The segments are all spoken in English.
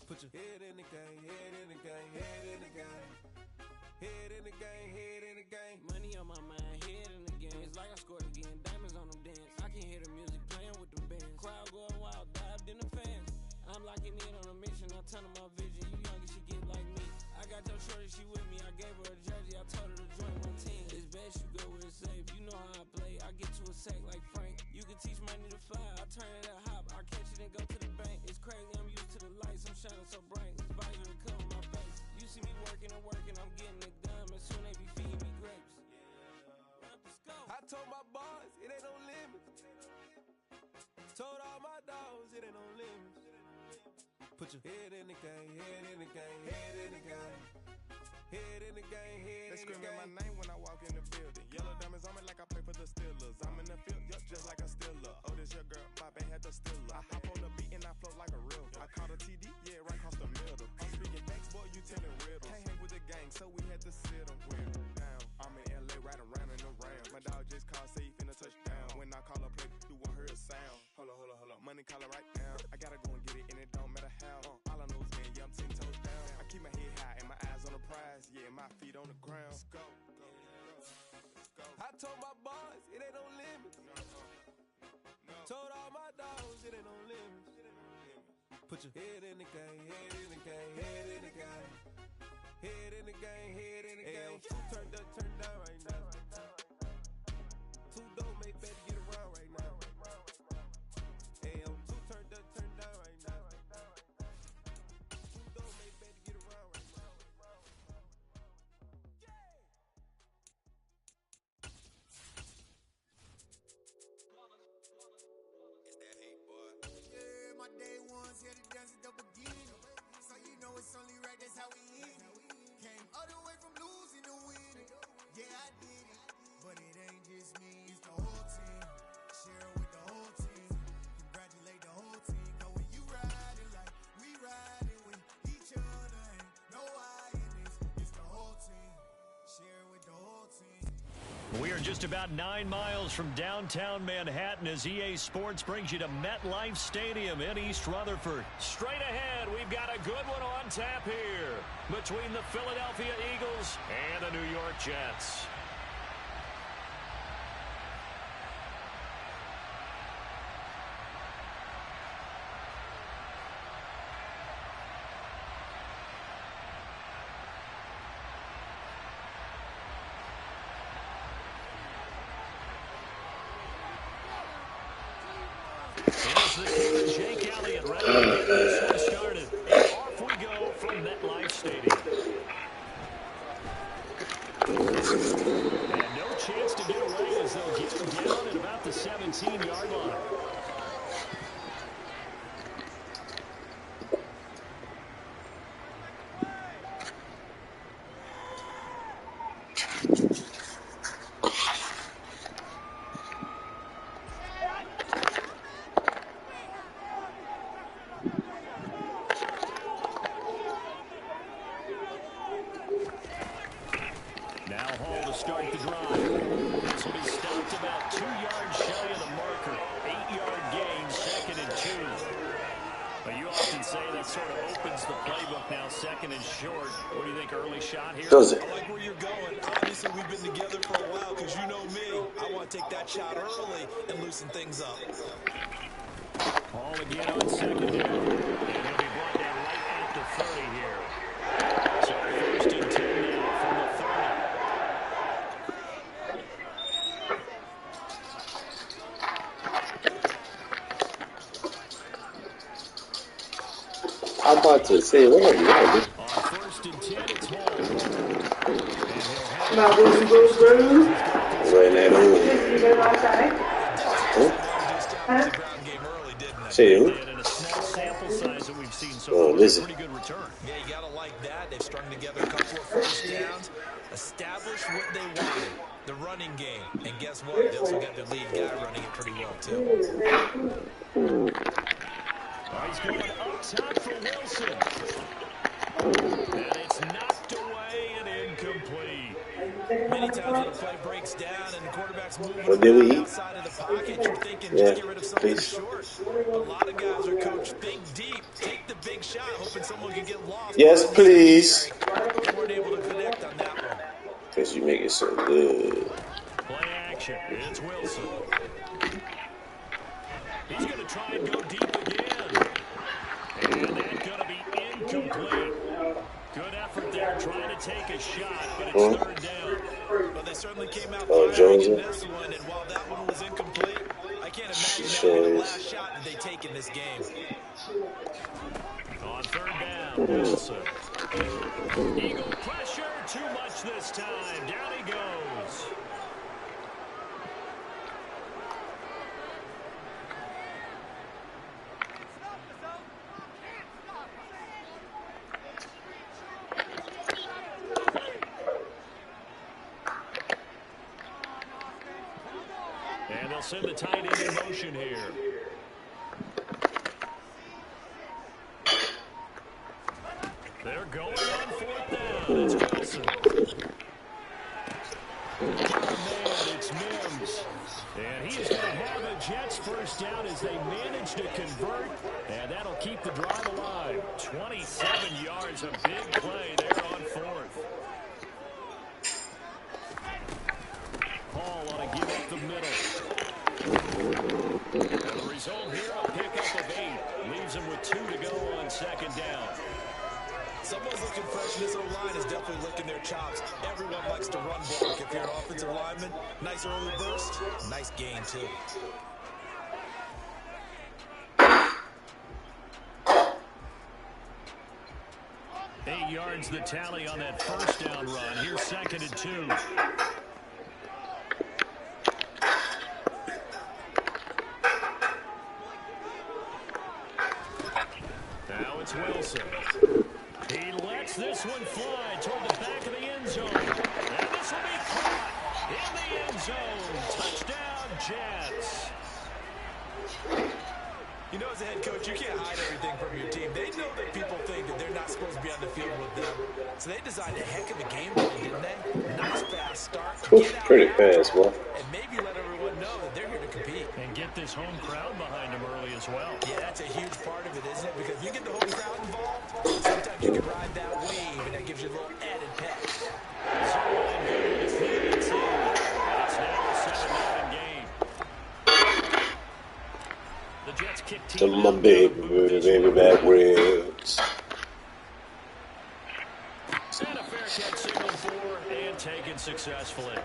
Put your head in the game, head in the game, head in the game. Head in the game, head in the game. Money on my mind, head in the game. It's like I scored again, diamonds on them dance. I can hear the music playing with them bands. Crowd going wild, dived in the fans. I'm locking in on a mission, I tell her my vision. You young and she get like me. I got your shorty, she with me. I gave her a jersey, I told her to join my team. It's best you go where it's safe. You know how I play. I get to a sack like Frank. You can teach money to fly. I turn it a hop. I catch it and go to the bank. It's crazy, I'm used to the lights. I'm shining so bright. This visor will cover my face. You see me working and working. I'm getting it done. And soon they be feeding me grapes. I told my boys it ain't no limits. Told all my dogs it ain't no limits. Put your head in the game, head in the game, head in the game. Head in the game, head in the game. They screaming my name when I walk in the building. Yellow diamonds on me like I play for the Steelers. I'm in the field, yup, just like a Steeler. Oh, this your girl, my band had the Steeler. I hop on the beat and I float like a river. I caught a TD, yeah, right across the middle. I'm speaking next, boy, you telling riddles. Can't hang with the gang, so we had to sit them down. I'm in LA, riding around and around. My dog just called, say he finna touchdown. When I call a play, you won't hear a sound. Hold up, money calling right now. I gotta go and get it, and it don't matter how. All I know is, man, yeah, I'm 10 toes down. I keep my head high and my eyes on the prize. Yeah, my feet on the ground. Let's go. I told my boys it ain't no limits. Told all my dogs it ain't no limits. Put your head in the game, head in the game, head in the game. Head in the game, head in the game. Two turned up, turned down right now. Two don't make better get around right now. Hey, two turned up, turned down right now. Two don't make better get around right now. It's that hate, boy. Yeah, my day ones here to dance at the beginning. So you know it's only right, that's how we end it. Came all the way from losing to winning. Yeah, I did it. But it ain't just me, it's the whole team. Share it with the whole team. Congratulate the whole team. Cause when you riding like we riding with each other, ain't no I in this. It's the whole team. Share it with the whole team. We are just about 9 miles from downtown Manhattan as EA Sports brings you to MetLife Stadium in East Rutherford. Straight ahead, we've got a good one on tap here between the Philadelphia Eagles and the New York Jets. The kicker, Jake Elliott, ready to get this one started. Off we go from MetLife Stadium. And no chance to get away as they'll get him down at about the 17-yard line. Start the drive. This will be stopped about 2 yards shy of the marker. 8-yard gain, 2nd and 2. But you often say that sort of opens the playbook now, 2nd and short. What do you think, early shot here? Does it? I like where you're going. Obviously, we've been together for a while because you know me. I want to take that shot early and loosen things up. Ball again on 2nd down. And he'll be brought down right at the 30 here. So 1st and 10 now from the 30. I'm about to say, what are you doing? On 1st and 10, it's Hall. Now, when you go through, right now, see, sample size that we've seen so oh, far. listen. Pretty good return. Yeah, you got to like that. They've strung together a couple of first downs, established what they wanted, the running game. And guess what? They also got their lead guy running it pretty well, too. He's going up top for Wilson. And it's knocked away and incomplete. Many times when a play breaks down and the quarterback quarterback's moving What did we around eat? outside of the pocket, you're thinking Yeah, just get rid of something please. short. But a lot of guys are coached, think deep, take the big shot, hoping someone can get lost Yes, behind the please. secondary. They weren't able to connect on that one. Because you make it so good. Play action. It's Wilson. He's going to try and go deep again. And that's going to be incomplete. Good effort there trying to take a shot, but it's third down. Well, they certainly came out Oh, firing in Jonesy. this one, and while that one was incomplete, I can't She imagine that sure being the is. last shot that they take in this game. On third down, Wilson. Eagle pressure, too much this time. Down he goes. And they'll send the tight end in motion here. They're going on fourth down. It's Wilson. Man, it's Mims. And he is going to have a Jets first down as they manage to convert. And that'll keep the drive alive. 27 yards, a big play there on fourth. Hall on a give up the middle. And the result here, a pickup of 8. Leaves him with 2 to go on second down. Someone's looking fresh, and this O-line is definitely licking their chops. Everyone likes to run block. If you're an offensive lineman, nice early burst, nice gain, too. Eight yards the tally on that first down run. Here's second and 2. Now it's Wilson. He lets this one fly toward the back of the end zone. And this will be caught in the end zone. Touchdown, Jets. You know, as a head coach, you can't hide everything from your team. They know that people think that they're not supposed to be on the field with them. So they designed a heck of a game plan, didn't they? Nice fast start. Oof, pretty fast, boy. And maybe let everyone know that they're here to compete. And get this home crowd behind him early as well. Yeah, that's a huge part of it, isn't it? Because if you get the home crowd involved, sometimes you can ride that wave, and that gives you a little added pep. It's now a 7-0 game. The Jets kick To team my baby back ribs. and a fair catch signal for and taken successfully.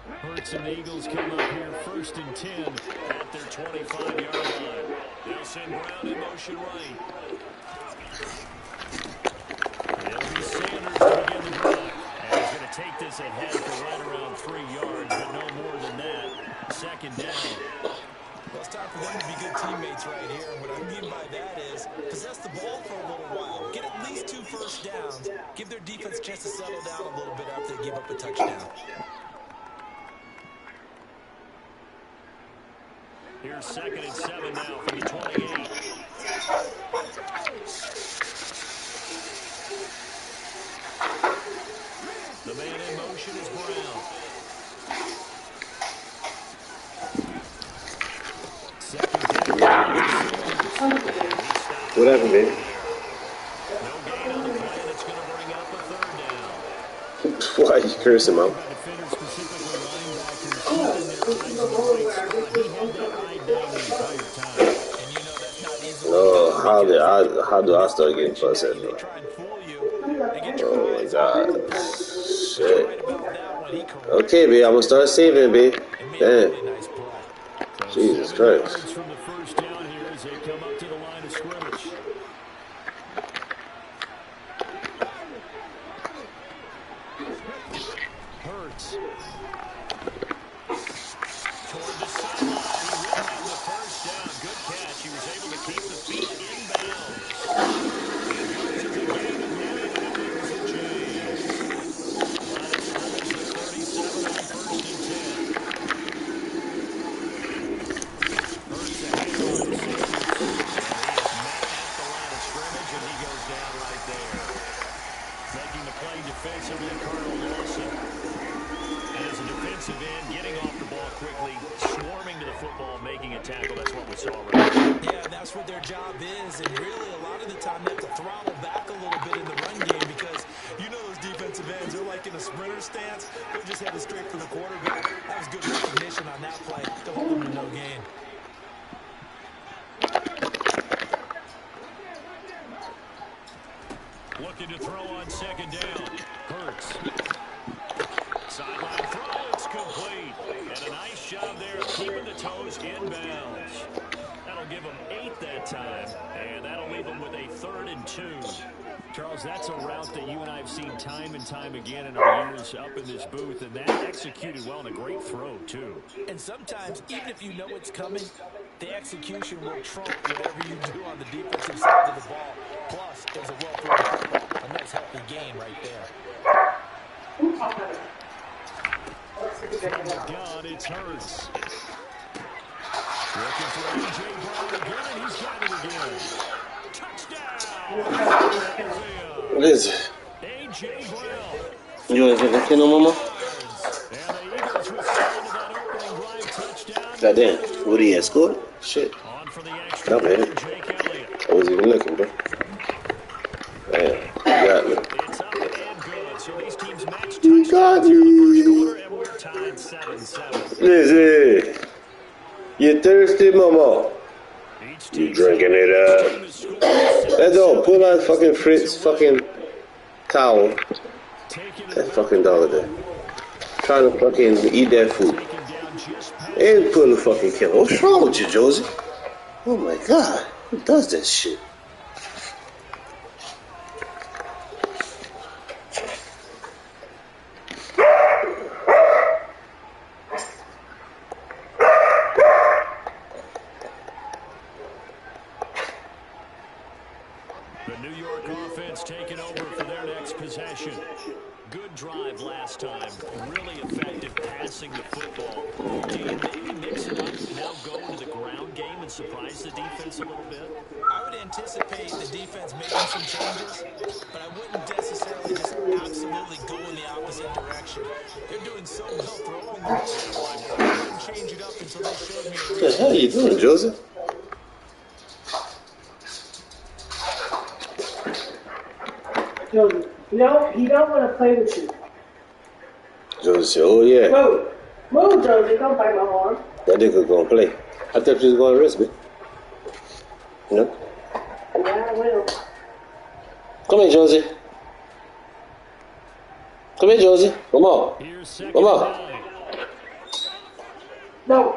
Hurts and the Eagles come up here first and 10 at their 25-yard line. They'll send Brown in motion right. It'll be Sanders to begin the drive. And he's going to take this ahead for right around 3 yards, but no more than that. Second down. Well, it's time for them to be good teammates right here. And what I mean by that is possess the ball for a little while. Get at least 2 first downs. Give their defense a chance to settle down a little bit after they give up a touchdown. Here's second and 7 now from the 28. The man in motion is Brown. Second down. What happened, baby? No gain on the play. That's going to bring up a third down. Why are you cursing, Mom? Defenders, specifically linebackers, keeping their eyes on the right spot. He had that eye down the entire time. And you know that's not easily No, done. how do I start getting fussed at, They bro? try and fool you. They get your Oh my eyes God. on the ball. Shit. Right about that one, he corrected. Okay, babe, I'm gonna start saving, babe. And made a really Damn. nice play. Jesus 7 Christ. yards from the first down here as they come up to the line of scrimmage. Hurts. Toward the sideline. He will have the first down. Good catch. He was able to keep the feet inbounds. It goes as a gain of 9, and it wins the Jays. Line of scrimmage, the 37 on first and 10. Hurts ahead. defensively, Carl Lawson. And as a defensive end, getting off the ball quickly, swarming to the football, making a tackle. That's what we saw right there. Yeah, that's what their job is. And really, a lot of the time, they have to throttle back a little bit in the run game because you know those defensive ends, they're like in a sprinter stance. They're just headed straight for the quarterback. That was good recognition on that play to hold them to no gain. Looking to throw on second down. Hurts. Sideline throw, it's complete. And a nice job there of keeping the toes inbounds. That'll give them 8 that time, and that'll leave them with a 3rd and 2. Charles, that's a route that you and I have seen time and time again in our years up in this booth, and that executed well and a great throw, too. And sometimes, even if you know it's coming, the execution will trump whatever you do on the defensive side of the ball. Plus, it was a well-thrown, a nice healthy gain right there. From the gun, it's Hurts. Looking for A.J. Brown again, and he's got it again. Touchdown! What is it? A.J. Brown. You want to get that kid no more? And the Eagles respond to that opening drive touchdown. Goddamn. What he had scored? Shit. On for the extra Not bad. Jake Elliott. I wasn't even looking, bro. Damn. You got me. It's up and good. So these teams match You got touchdowns here in the first me. quarter, and we're tied 7-7. Listen. You thirsty, mama? You drinking it up. Let's go. Pull out fucking Fritz fucking towel. That fucking dog there. Trying to fucking eat that food. And pull the fucking camera. What's wrong with you, Josie? Oh my god. Who does that shit? Taking over for their next possession. Good drive last time. Really effective passing the football. Do you maybe mix it up and now go into the ground game and surprise the defense a little bit? I would anticipate the defense making some changes, but I wouldn't necessarily just absolutely go in the opposite direction. They're doing so well throwing the ball. I wouldn't change it up until they showed me. What the hell are you doing, Joseph? Joseph, no, he don't want to play with you. Joseph said, oh yeah. Move, Joseph, don't bite my arm. That nigga gonna play. I thought you was gonna arrest me. No? Yeah, I will. Come here, Josie. Come here, Josie. Come on. Come on. No.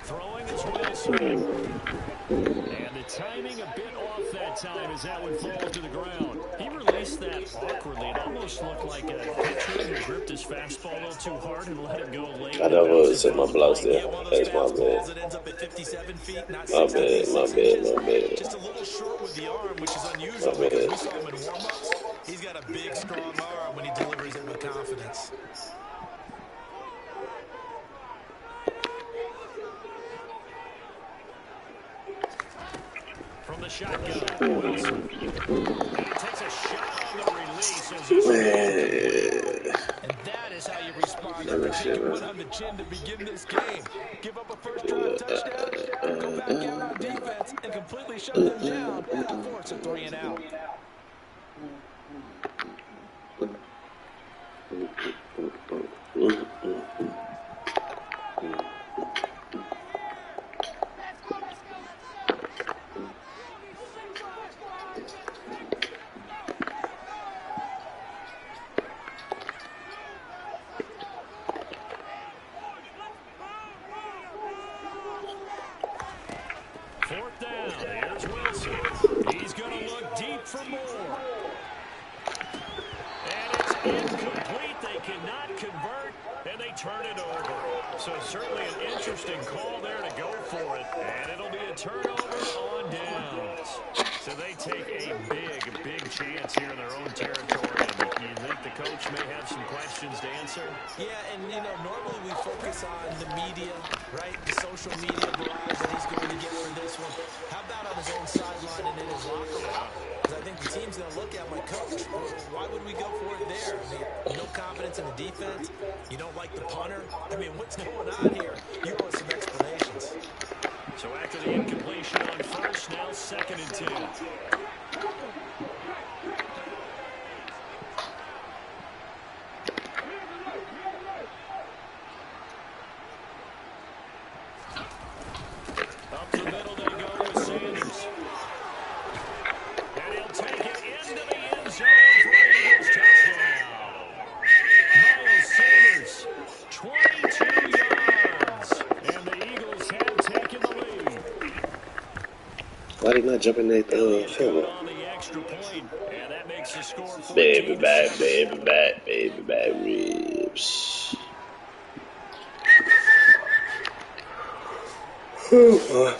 Throwing is Wilson. And the timing a bit off that time as that one falls to the ground. He released that awkwardly. It almost looked like a pitcher who gripped his fastball a little too hard and let it go late. I never set my blouse there. That's my bad. My bad. Just a little short with the arm, which is unusual because we saw him in warm-ups. He's got a big, strong arm when he delivers it with confidence. From the shotgun, Wilson. Takes a shot on the release. And that is how you respond after taking one on the chin to begin this game. Give up a first-drive touchdown, go back out on defense, and completely shut them down and force a 3 and out. Fourth down, here's Wilson. He's going to look deep for more. And it's incomplete. They cannot convert, and they turn it over. So certainly an interesting call there to go for it. And it'll be a turnover on downs. So they take a big chance here in their own territory. And you think the coach may have some questions to answer? Yeah, and, you know, normally we focus on the media, right? The social media barrage that he's going to get for this one. How about on his own sideline You don't like the punter? I mean, what's going on here? You owe us some explanations. So after the incompletion on first, now 2nd and 10. Up the middle they go with Sanders. And he'll take it into the end zone for an Eagles touchdown. Miles Sanders, 22 yards. And the Eagles have taken the lead. Why did not jump in that field? On the extra point, and that makes the score 14-7. Baby back ribs. Now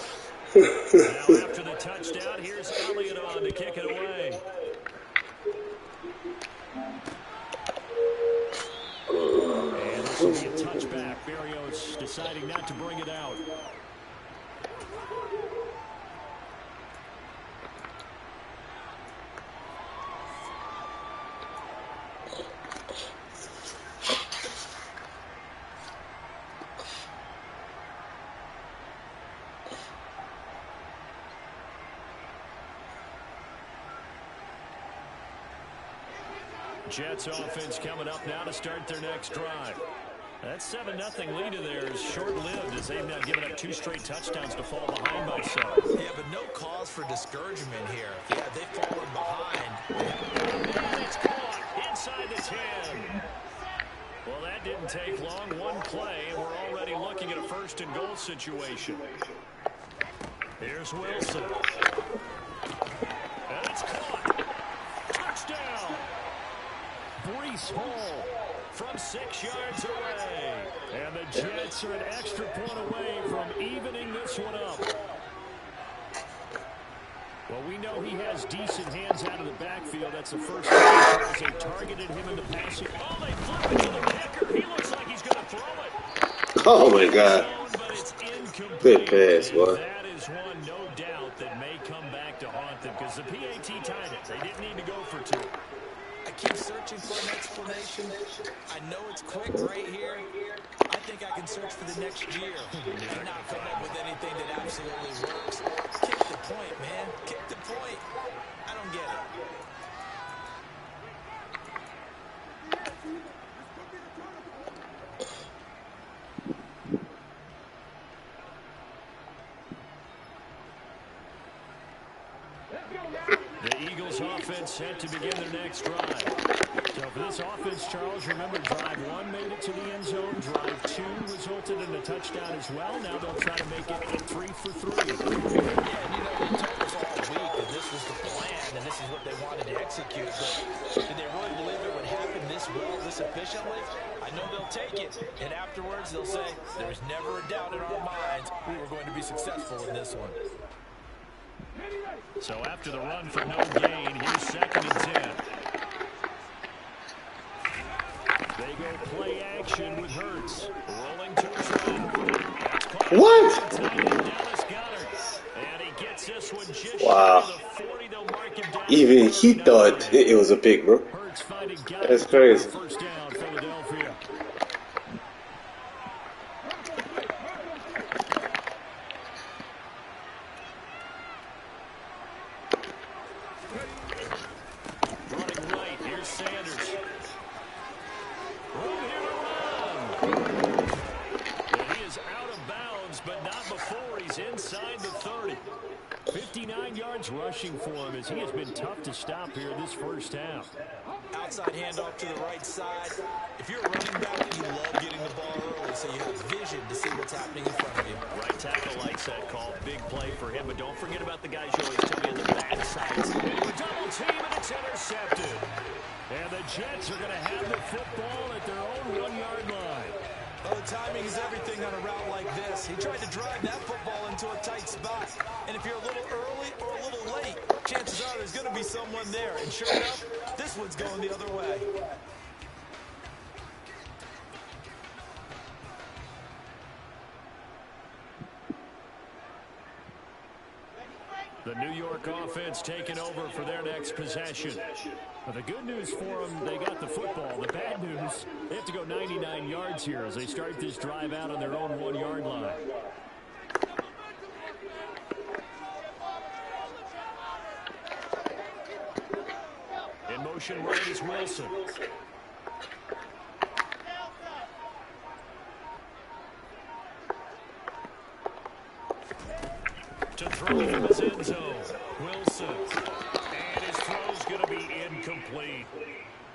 after the touchdown, here's Elliott on to kick it away. And this will be a touchback. Berrios deciding not to bring it out. Jets offense coming up now to start their next drive. That 7-0 lead of theirs is short-lived as they've now given up 2 straight touchdowns to fall behind by 7. Yeah, but no cause for discouragement here. Yeah, they've fallen behind. And it's caught inside the 10. Well, that didn't take long. One play, and we're already looking at a 1st and goal situation. Here's Wilson. And it's caught. Touchdown. Breece Hall from 6 yards away. And the Jets are an extra point away from evening this one up. Well, we know he has decent hands out of the backfield. That's the first time they targeted him in the passing. Oh, they flip it to the kicker. He looks like he's going to throw it. Oh, my God. But it's incomplete. Good pass, boy. That is one, no doubt, that may come back to haunt them because the PAT tied it. They didn't need to go for 2. I keep searching for an explanation. I know it's quick right here. I think I can search for the next year and not come up with anything that absolutely works. Kick the point, man. Kick the point. I don't get it. The Eagles offense set to begin their next drive. So for this offense, Charles, remember drive 1 made it to the end zone. Drive 2 resulted in a touchdown as well. Now they'll try to make it 3 for 3. Yeah, and you know, they told us all week that this was the plan and this is what they wanted to execute. But did they really believe it would happen this well, this efficiently? I know they'll take it, and afterwards they'll say, there's never a doubt in our minds we were going to be successful in this one. So after the run for no gain, here's 2nd and 10. They go play action with Hurts. Rolling to his right. What? And he gets this one just Wow. shy of the 40. They'll mark him down. Even he thought it was a pick, bro. Hurts finding That's crazy. First down, Philadelphia. Running right, here's Sanders. Room here to run. And he is out of bounds, but not before he's inside the 30. 59 yards rushing for him as he has been tough to stop here this first half. Outside handoff to the right side. If you're a running back, you love getting the ball early so you have vision to see what's happening in front of you. Right tackle likes that call. Big play for him, but don't forget about the guys you always tell me on the bad sides. Double team, and it's intercepted. And the Jets are going to have the football at their own 1-yard line. Oh, timing is everything on a route like this. He tried to drive that football into a tight spot. And if you're a little early or a little late, chances are there's going to be someone there. And sure enough, this one's going the other way. The New York offense taking over for their next possession. But the good news for them, they got the football. The bad news, they have to go 99 yards here as they start this drive out on their own 1-yard line. In motion right is Wilson. To throw from his end zone, Wilson. And his throw's going to be incomplete.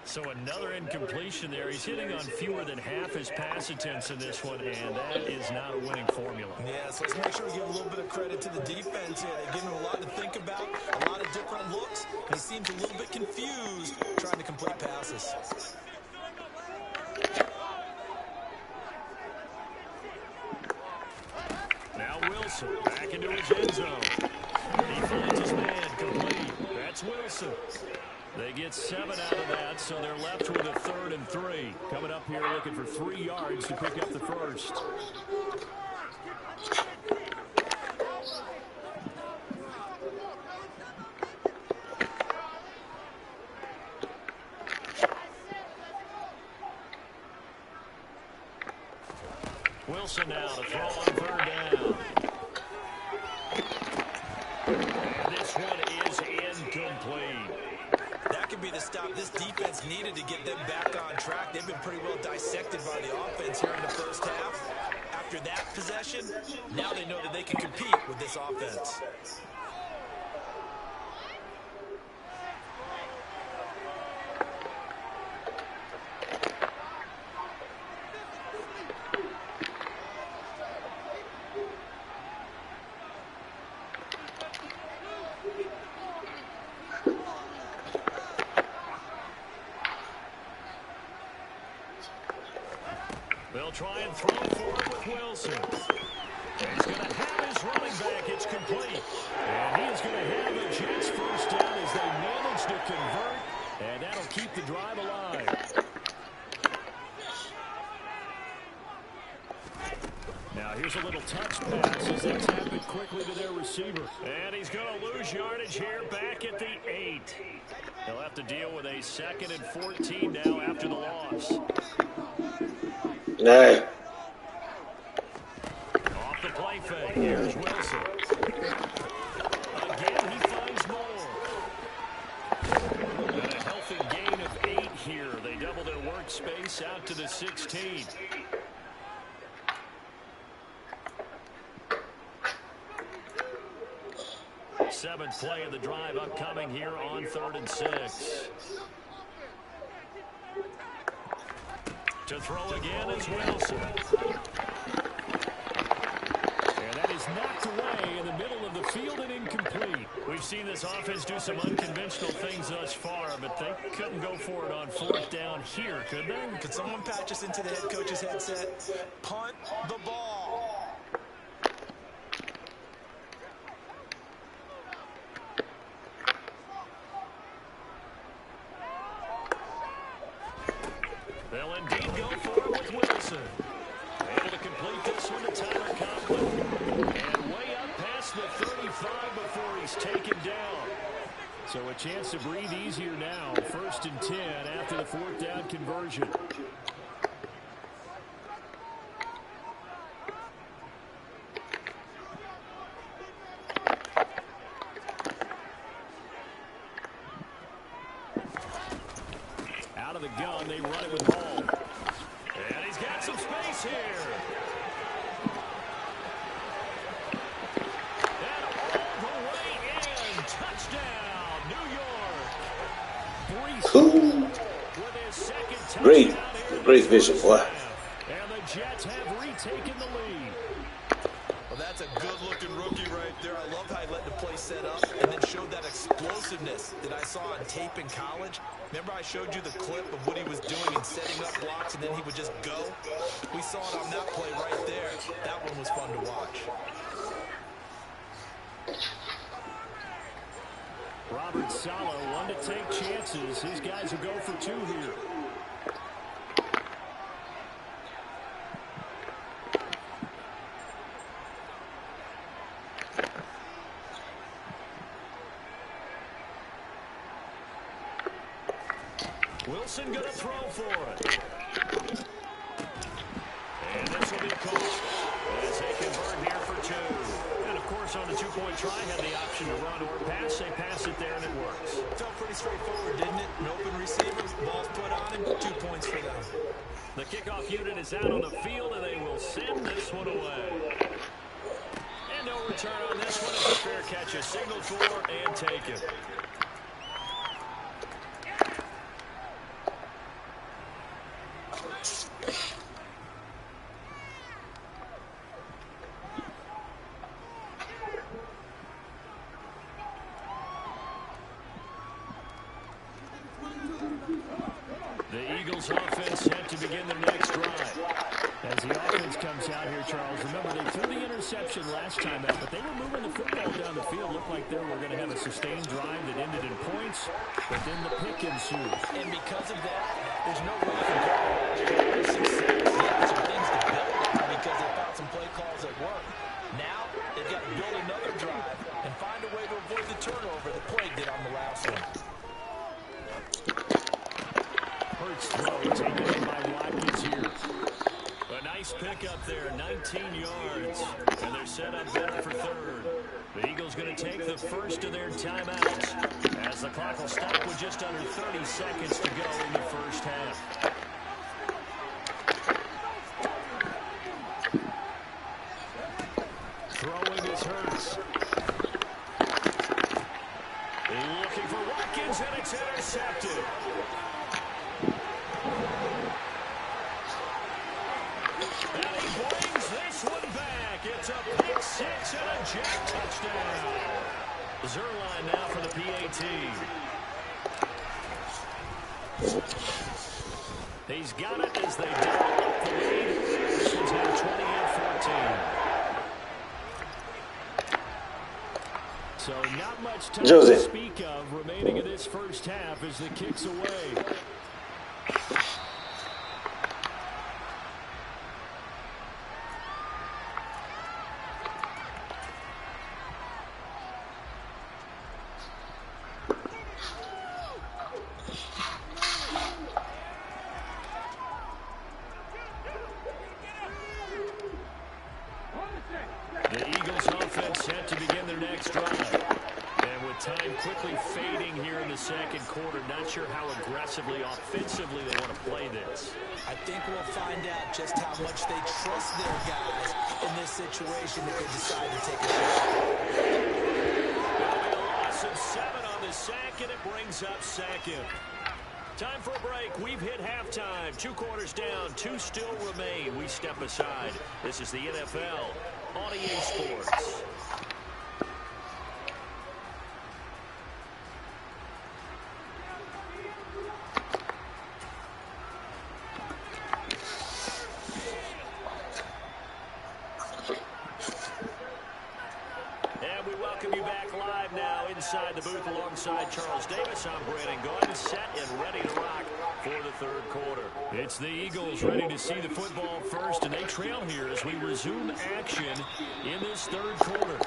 So another incompletion there. He's hitting on fewer than half his pass attempts in this one, and that is not a winning formula. Yeah, so let's make sure we give a little bit of credit to the defense here. They've given him a lot to think about, a lot of different looks, and he seems a little bit confused trying to complete passes. Now Wilson back into his end zone. He finds his man complete. That's Wilson. They get 7 out of that, so they're left with a 3rd and 3. Coming up here looking for 3 yards to pick up the first. Wilson now to throw on 3rd down. And this one is incomplete. That could be the stop this defense needed to get them back on track. They've been pretty well dissected by the offense here in the first half. After that possession, now they know that they can compete with this offense. They'll try and throw for it with Wilson. He's going to have his running back. It's complete. And he is going to have the Jets first down as they manage to convert. And that'll keep the drive alive. Now here's a little touch pass as they tap it quickly to their receiver. And he's going to lose yardage here back at the 8. He'll have to deal with a 2nd and 14 now after the loss. No. Off the play fake. Here's Wilson. Again, he finds more. And a healthy gain of 8 here. They double their workspace out to the 16. Seventh play of the drive upcoming here on 3rd and 6. To throw again is Wilson. And that is knocked away in the middle of the field and incomplete. We've seen this offense do some unconventional things thus far, but they couldn't go for it on 4th down here, could they? Could someone patch us into the head coach's headset? Punt the ball. They'll indeed go for it with Wilson. Able to complete this one to Tyler Conklin. And way up past the 35 before he's taken down. So a chance to breathe easier now. 1st and 10 after the 4th down conversion. Out of the gun, they run it with Hall. And he's got some space here. And all the way in. Touchdown, New York. Cool. With his 2nd touchdown Great. here. Great vision, boy. And the Jets have retaken the lead. Well, that's a good-looking rookie right there. I love how he let the play set up and then showed that explosiveness that I saw on tape in college. Remember I showed you the clip of what he was doing and setting up blocks, and then he would just go? We saw it on that play right there. That one was fun to watch. Robert Saleh, one to take chances. His guys will go for 2 here. Wilson going to throw for it. And this will be caught as they convert here for 2. And, of course, on the two-point try, had the option to run or pass. They pass it there, and it works. Felt pretty straightforward, didn't it? An open receiver, ball's put on him, 2 points for them. The kickoff unit is out on the field, and they will send this one away. And no return on this one. It's a fair catch. A signal for and taken. The Eagles offense set to begin their next drive. As the offense comes out here, Charles, remember they threw the interception last time out, but they were moving the football down the field. Looked like they were going to have a sustained drive that ended in points, but then the pick ensued. And because of that, there's no way you can call it success. They have some things to build on because they found some play calls that work. Now, they've got to build another drive and find a way to avoid the turnover that plagued it on the last one. Hurts throw taken in by Watkins here. A nice pick up there, 19 yards. And they're set up better for 3rd. The Eagles going to take the first of their timeouts as the clock will stop with just under 30 seconds to go in the first half. Throwing is Hurts. Looking for Watkins, and it's intercepted. And he brings this one back. It's a pick 6 and a jet touchdown. Zerline now for the PAT. He's got it as they double up the lead. This one's now 28-14. So not much time to speak of remaining in this first half as the kick's away. The Eagles offense set to begin their next drive. And with time quickly fading here in the second quarter, not sure how aggressively, offensively they want to play this. I think we'll find out just how much they trust their guys in this situation if they decide to take a shot. A loss of 7 on the sack, and it brings up 2nd. Time for a break. We've hit halftime. 2 quarters down. 2 still remain. We step aside. This is the NFL on EA Sports. And we welcome you back live now inside the booth alongside Charles Davis. I'm Brandon Gordon, set and ready to rock for the 3rd quarter. It's the Eagles ready to see the football first, and they trail here as we resume action in this 3rd quarter.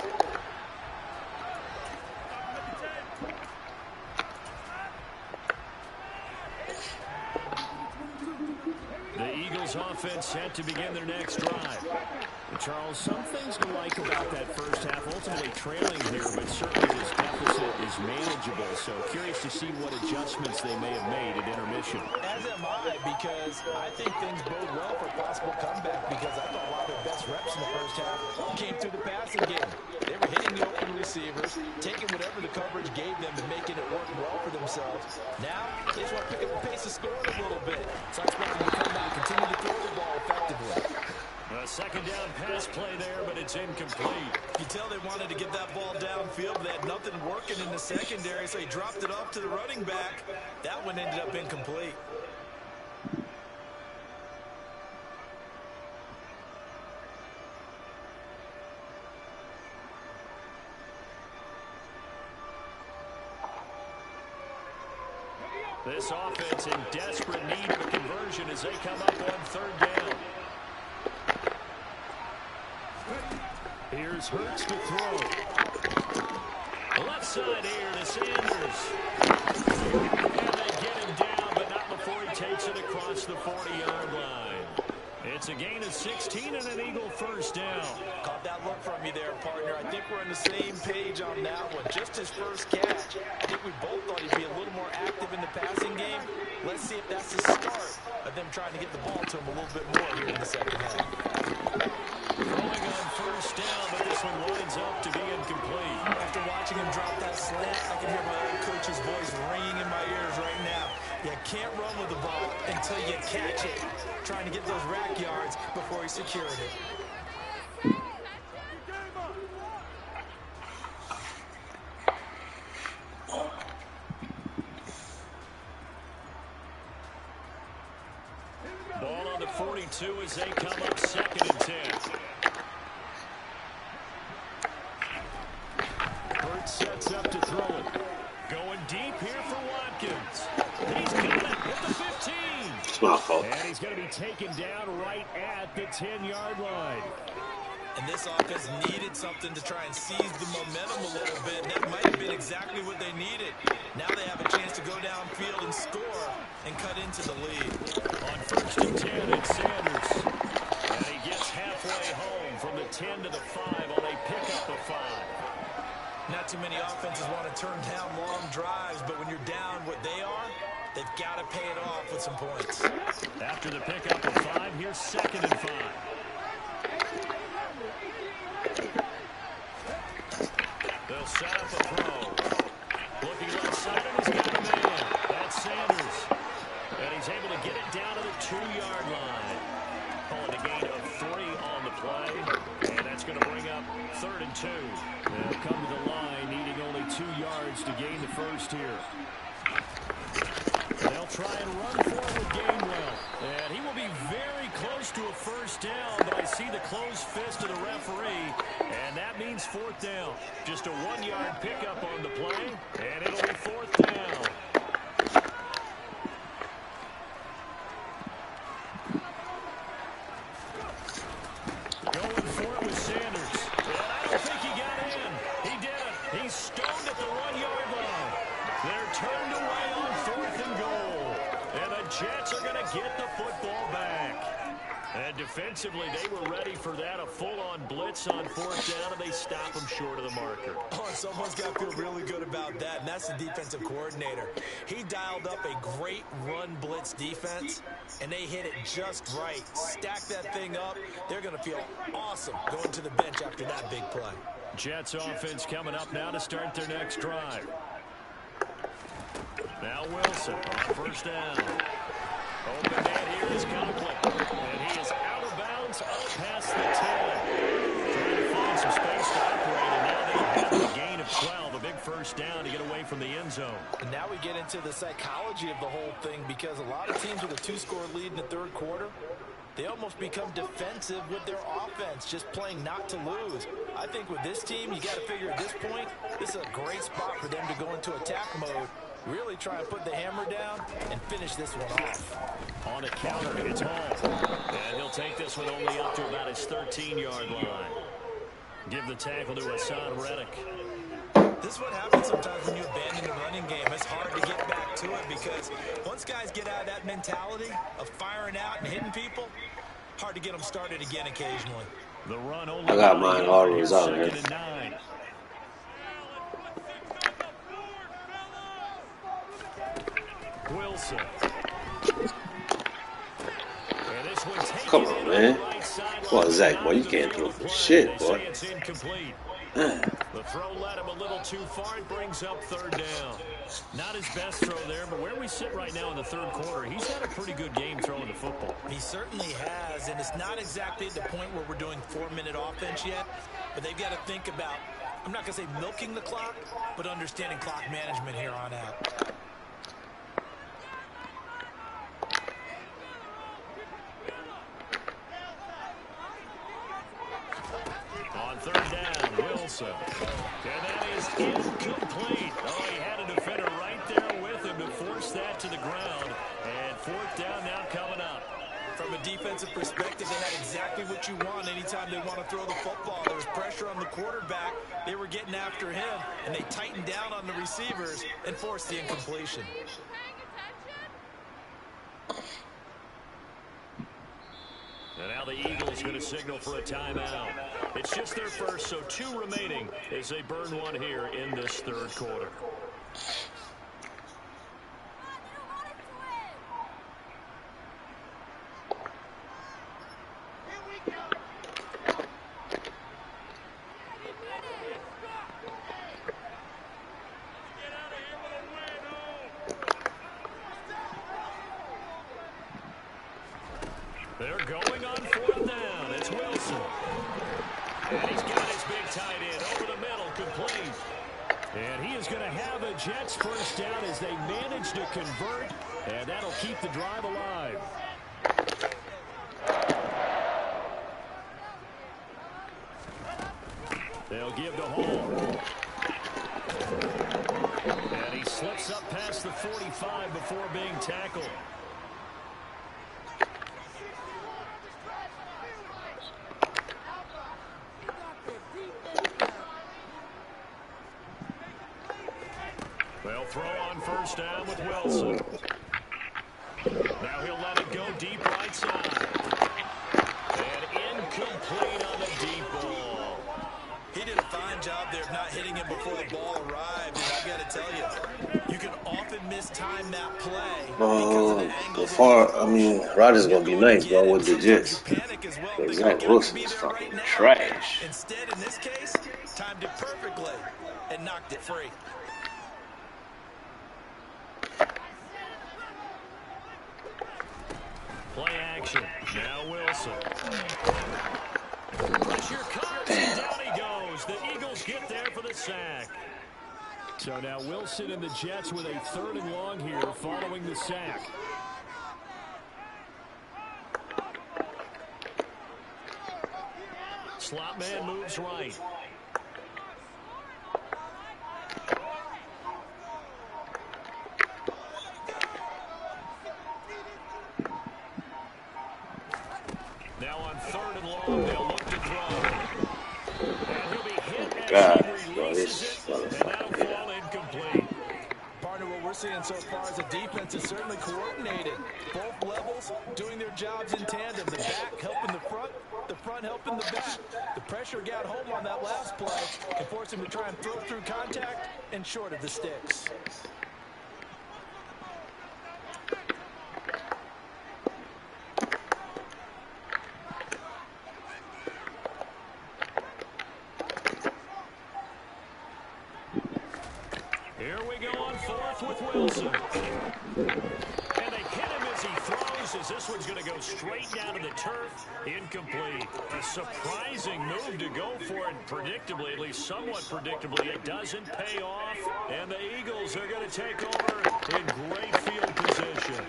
The Eagles offense set to begin their next drive. And Charles, some things to like about that first half. Ultimately trailing here, but certainly this deficit is manageable. So curious to see what adjustments they may have made at intermission. As am I, because I think things bode well for a possible comeback, because I thought a lot of their best reps in the first half came through the passing game. They were hitting the open receivers, taking whatever the coverage gave them and making it work well for themselves. Now, they just want to pick up the pace of scoring a little bit. So I expect them to come out and continue to throw the ball effectively. A second down pass play there, but it's incomplete. You tell they wanted to get that ball downfield, but they had nothing working in the secondary, so he dropped it off to the running back. That one ended up incomplete. This offense in desperate need of a conversion as they come up on 3rd down. Here's Hurts to throw. Left side here to Sanders. And they get him down, but not before the 40-yard line. It's a gain of 16 and an Eagle first down. Caught that look from you there, partner. I think we're on the same page on that one. Just his first catch. I think we both thought he'd be a little more active in the passing game. Let's see if that's the start of them trying to get the ball to him a little bit more here in the second half. Throwing on first down, but this one winds up to be incomplete. After watching him drop that slant, I can hear my old coach's voice ringing in my ears right now. You can't run with the ball until you catch it. Trying to get those rack yards before he secured it. Ball on the 42 as they come up 2nd and 10. Hurts sets up to throw it. Going deep here for Watkins. He's got it at the 15. It's my fault. And he's going to be taken down right at the 10-yard line. And this offense needed something to try and seize the momentum a little bit. And that might have been exactly what they needed. Now they have a chance to go downfield and score and cut into the lead. On 1st and 10, it's Sanders. And he gets halfway home from the 10 to the 5 on a pickup of 5. Not too many offenses want to turn down long drives, but when you're down what they are, they've got to pay it off with some points. After the pickup of 5, here's 2nd and 5. They'll set up a throw. Looking left side, and he's got a man. That's Sanders. And he's able to get it down to the 2-yard line. Calling a gain of 3 on the play. And that's going to bring up 3rd and 2. They'll come to the line, needing only 2 yards to gain the first here. They'll try and run forward Gainwell. And he will be very close to a first down, but I see the closed fist of the referee, and that means 4th down. Just a 1-yard pickup on the play, and it'll be 4th down. Going for it with Sanders. And I don't think he got in. He didn't. He's stoned at the 1-yard line. They're turned away on 4th and goal. And the Jets are going to get the football back. And defensively, they were ready for that, a full-on blitz on 4th down, and they stop them short of the marker. Oh, someone's got to feel really good about that, and that's the defensive coordinator. He dialed up a great run blitz defense, and they hit it just right. Stack that thing up. They're going to feel awesome going to the bench after that big play. Jets offense coming up now to start their next drive. Now Wilson on 1st down. Open man here is Conklin. And he is out of bounds up past the 10. Trying to find some space to operate, and now they have a gain of 12. A big first down to get away from the end zone. And now we get into the psychology of the whole thing, because a lot of teams with a 2-score lead in the 3rd quarter, they almost become defensive with their offense, just playing not to lose. I think with this team, you got to figure at this point, this is a great spot for them to go into attack mode, really try and put the hammer down and finish this one off. On a counter, it's Hall. And he'll take this one only up to about his 13-yard line. Give the tackle to Hassan Reddick. This is what happens sometimes when you abandon the running game. It's hard to get back to it, because once guys get out of that mentality of firing out and hitting people, hard to get them started again occasionally. The run only. I got mine always out here. 2nd and 9. Wilson. And this one taken. Come on, man. Well, Zach, boy, you can't throw for shit, boy. It's incomplete. The throw led him a little too far. It brings up 3rd down. Not his best throw there, but where we sit right now in the 3rd quarter, he's had a pretty good game throwing the football. He certainly has, and it's not exactly at the point where we're doing 4-minute offense yet, but they've got to think about, I'm not going to say milking the clock, but understanding clock management here on out. On 3rd down, Wilson. And that is incomplete. Oh, he had a defender right there with him to force that to the ground. And 4th down now coming up. From a defensive perspective, they had exactly what you want anytime they want to throw the football. There was pressure on the quarterback. They were getting after him, and they tightened down on the receivers and forced the incompletion. And now the Eagles going to signal for a timeout. It's just their first, so 2 remaining as they burn one here in this third quarter. They're going on 4th down. It's Wilson. And he's got his big tight end over the middle, complete. And he is going to have a Jets first down as they manage to convert, and that'll keep the drive alive. They'll give to Hall. And he slips up past the 45 before being tackled. They'll throw on first down with Wilson. Now he'll let it go deep right side. And incomplete on the deep ball. He did a fine job there of not hitting him before the ball arrived. And I got to tell you, you can often mistime that play because of the angles. Rodgers going to be nice, bro, with the Jets. Because Zach Wilson is fucking trash. Instead, in this case, timed it perfectly and knocked it free. Play action. Now Wilson. Pressure comes, and down he goes. The Eagles get there for the sack. So now Wilson and the Jets with a 3rd and long here following the sack. Slot man moves right. Now on 3rd and long, they'll look to throw. And he'll be hit as he releases it, and that'll fall incomplete. Partner, what we're seeing so far is the defense is certainly coordinated. Both levels doing their jobs in tandem. The back helping the front helping the back. The pressure got home on that last play and forced him to try and throw through contact and short of the sticks. Here we go on 4th with Wilson. And they hit him as he throws, as this one's going to go straight down to the turf. Incomplete. A surprising move to go for it predictably, at least somewhat predictably. It doesn't pay off, and the Eagles are going to take over in great field position.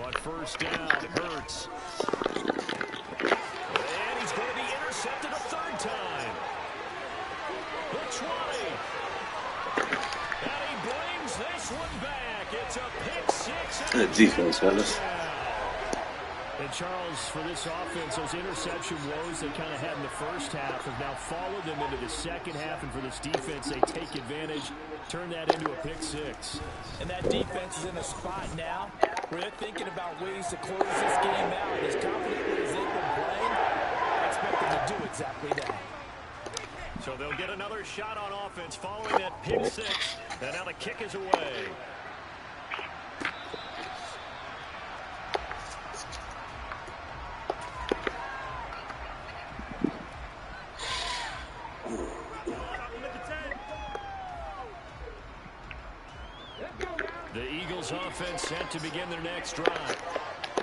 On first down, Hurts. And he's going to be intercepted a 3rd time. The 20. And he brings this one back. It's a pick 6. Good defense, fellas. And Charles, for this offense, those interception woes they kind of had in the first half have now followed them into the second half. And for this defense, they take advantage, turn that into a pick 6. And that defense is in a spot now where they're thinking about ways to close this game out. As confidently as they've been playing, I expect them to do exactly that. So they'll get another shot on offense following that pick 6. And now the kick is away. The Eagles offense set to begin their next drive.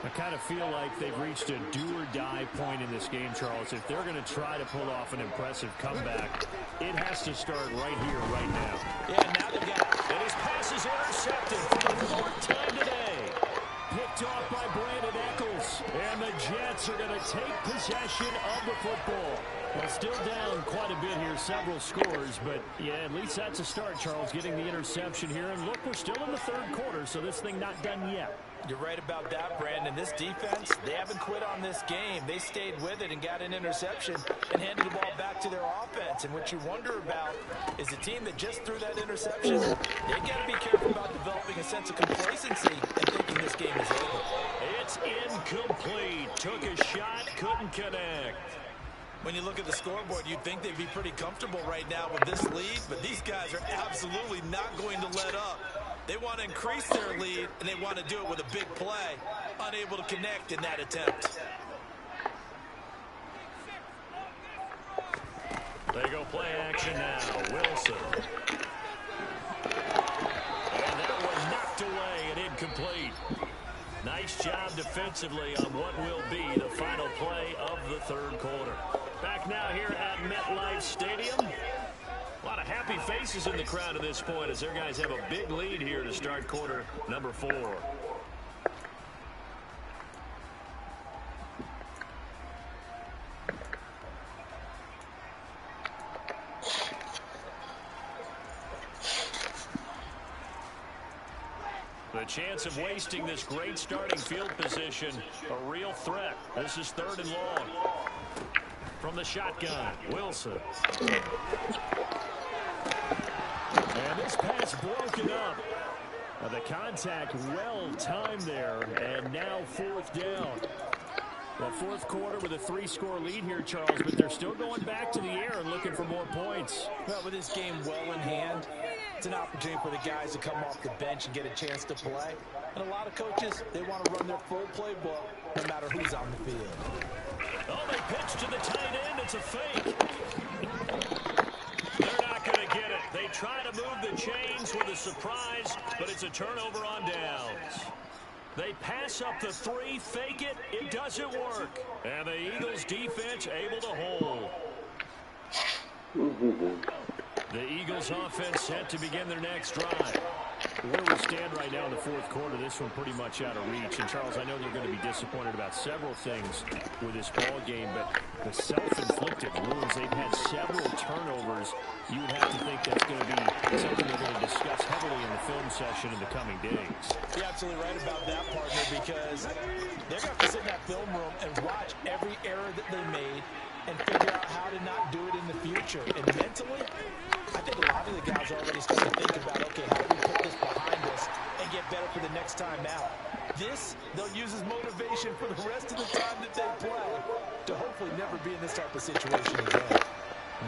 I kind of feel like they've reached a do-or-die point in this game, Charles. If they're going to try to pull off an impressive comeback, it has to start right here, right now. Yeah, now they've got it. And his pass is intercepted for the 4th time today. Picked off by Brandon Eccles. And the Jets are going to take possession of the football. Well, still down quite a bit here, several scores, but yeah, at least that's a start, Charles, getting the interception here. And look, we're still in the third quarter, so this thing not done yet. You're right about that, Brandon. This defense, they haven't quit on this game. They stayed with it and got an interception and handed the ball back to their offense. And what you wonder about is a team that just threw that interception, they got to be careful about developing a sense of complacency and thinking this game is over. It's incomplete. Took a shot, couldn't connect. When you look at the scoreboard, you'd think they'd be pretty comfortable right now with this lead, but these guys are absolutely not going to let up. They want to increase their lead, and they want to do it with a big play. Unable to connect in that attempt. They go play action now. Wilson. And that one knocked away and incomplete. Nice job defensively on what will be the final play of the third quarter. Back now here at MetLife Stadium. A lot of happy faces in the crowd at this point as their guys have a big lead here to start quarter number 4. The chance of wasting this great starting field position, a real threat. This is 3rd and long. From the shotgun, Wilson. And this pass broken up. The contact well timed there, and now 4th down. Well, 4th quarter with a 3-score lead here, Charles, but they're still going back to the air and looking for more points. Well, with this game well in hand, it's an opportunity for the guys to come off the bench and get a chance to play. And a lot of coaches, they want to run their full playbook no matter who's on the field. Oh, they pitch to the tight end. It's a fake. They're not going to get it. They try to move the chains with a surprise, but it's a turnover on downs. They pass up the 3, fake it. It doesn't work. And the Eagles defense able to hold. The Eagles offense set to begin their next drive. Where we stand right now in the 4th quarter, this one pretty much out of reach. And, Charles, I know they're going to be disappointed about several things with this ball game, but the self-inflicted wounds, they've had several turnovers. You would have to think that's going to be something they're going to discuss heavily in the film session in the coming days. You're absolutely right about that, partner, because they're going to have to sit in that film room and watch every error that they made and figure out how to not do it in the future. And mentally, I think a lot of the guys are already starting to think about, okay, how do we put this behind us and get better for the next time out? This, they'll use as motivation for the rest of the time that they play to hopefully never be in this type of situation again.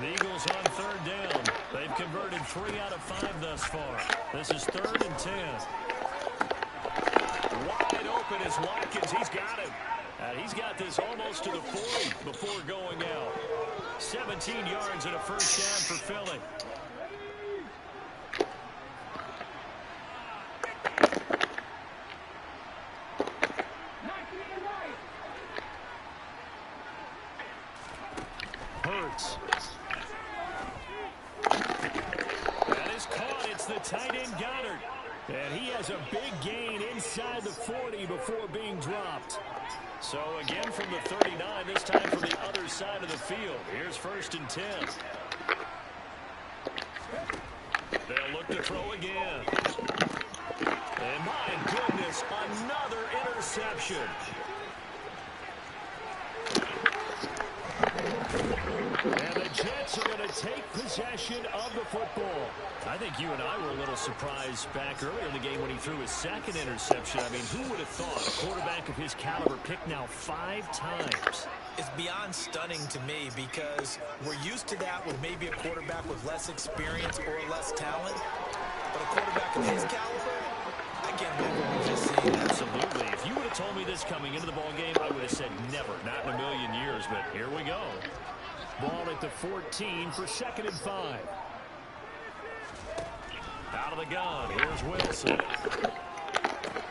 The Eagles on 3rd down. They've converted 3 out of 5 thus far. This is 3rd and 10. Wide open is Watkins. He's got it. He's got this almost to the 40 before going out. 17 yards and a 1st down for Philly. Hurts. That is caught. It's the tight end Goddard. And he has a big gain inside the 40 before being dropped. So again from the 39, this time from the other side of the field. Here's 1st and 10. They'll look to throw again. And my goodness, another interception. And the Jets are going to take possession of the football. I think you and I were a little surprised back earlier in the game when he threw his 2nd interception. I mean, who would have thought a quarterback of his caliber picked now 5 times? It's beyond stunning to me because we're used to that with maybe a quarterback with less experience or less talent. But a quarterback of his caliber, I can't believe what we've just seen. Absolutely. If you would have told me this coming into the ball game, I would have said never, not in a million years. But here we go. Ball at the 14 for 2nd and 5. Out of the gun. Here's Wilson.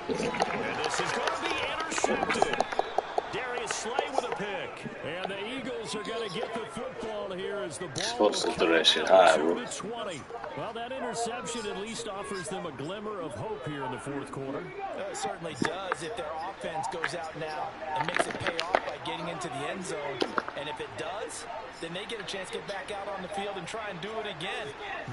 And this is going to be intercepted. Darius Slay with a pick. And the Eagles Eagles are going to get the football here as the ball What's the will duration? count High, to bro. the 20. Well, that interception at least offers them a glimmer of hope here in the fourth quarter. It certainly does if their offense goes out now and makes it pay off by getting into the end zone. And if it does, then they get a chance to get back out on the field and try and do it again.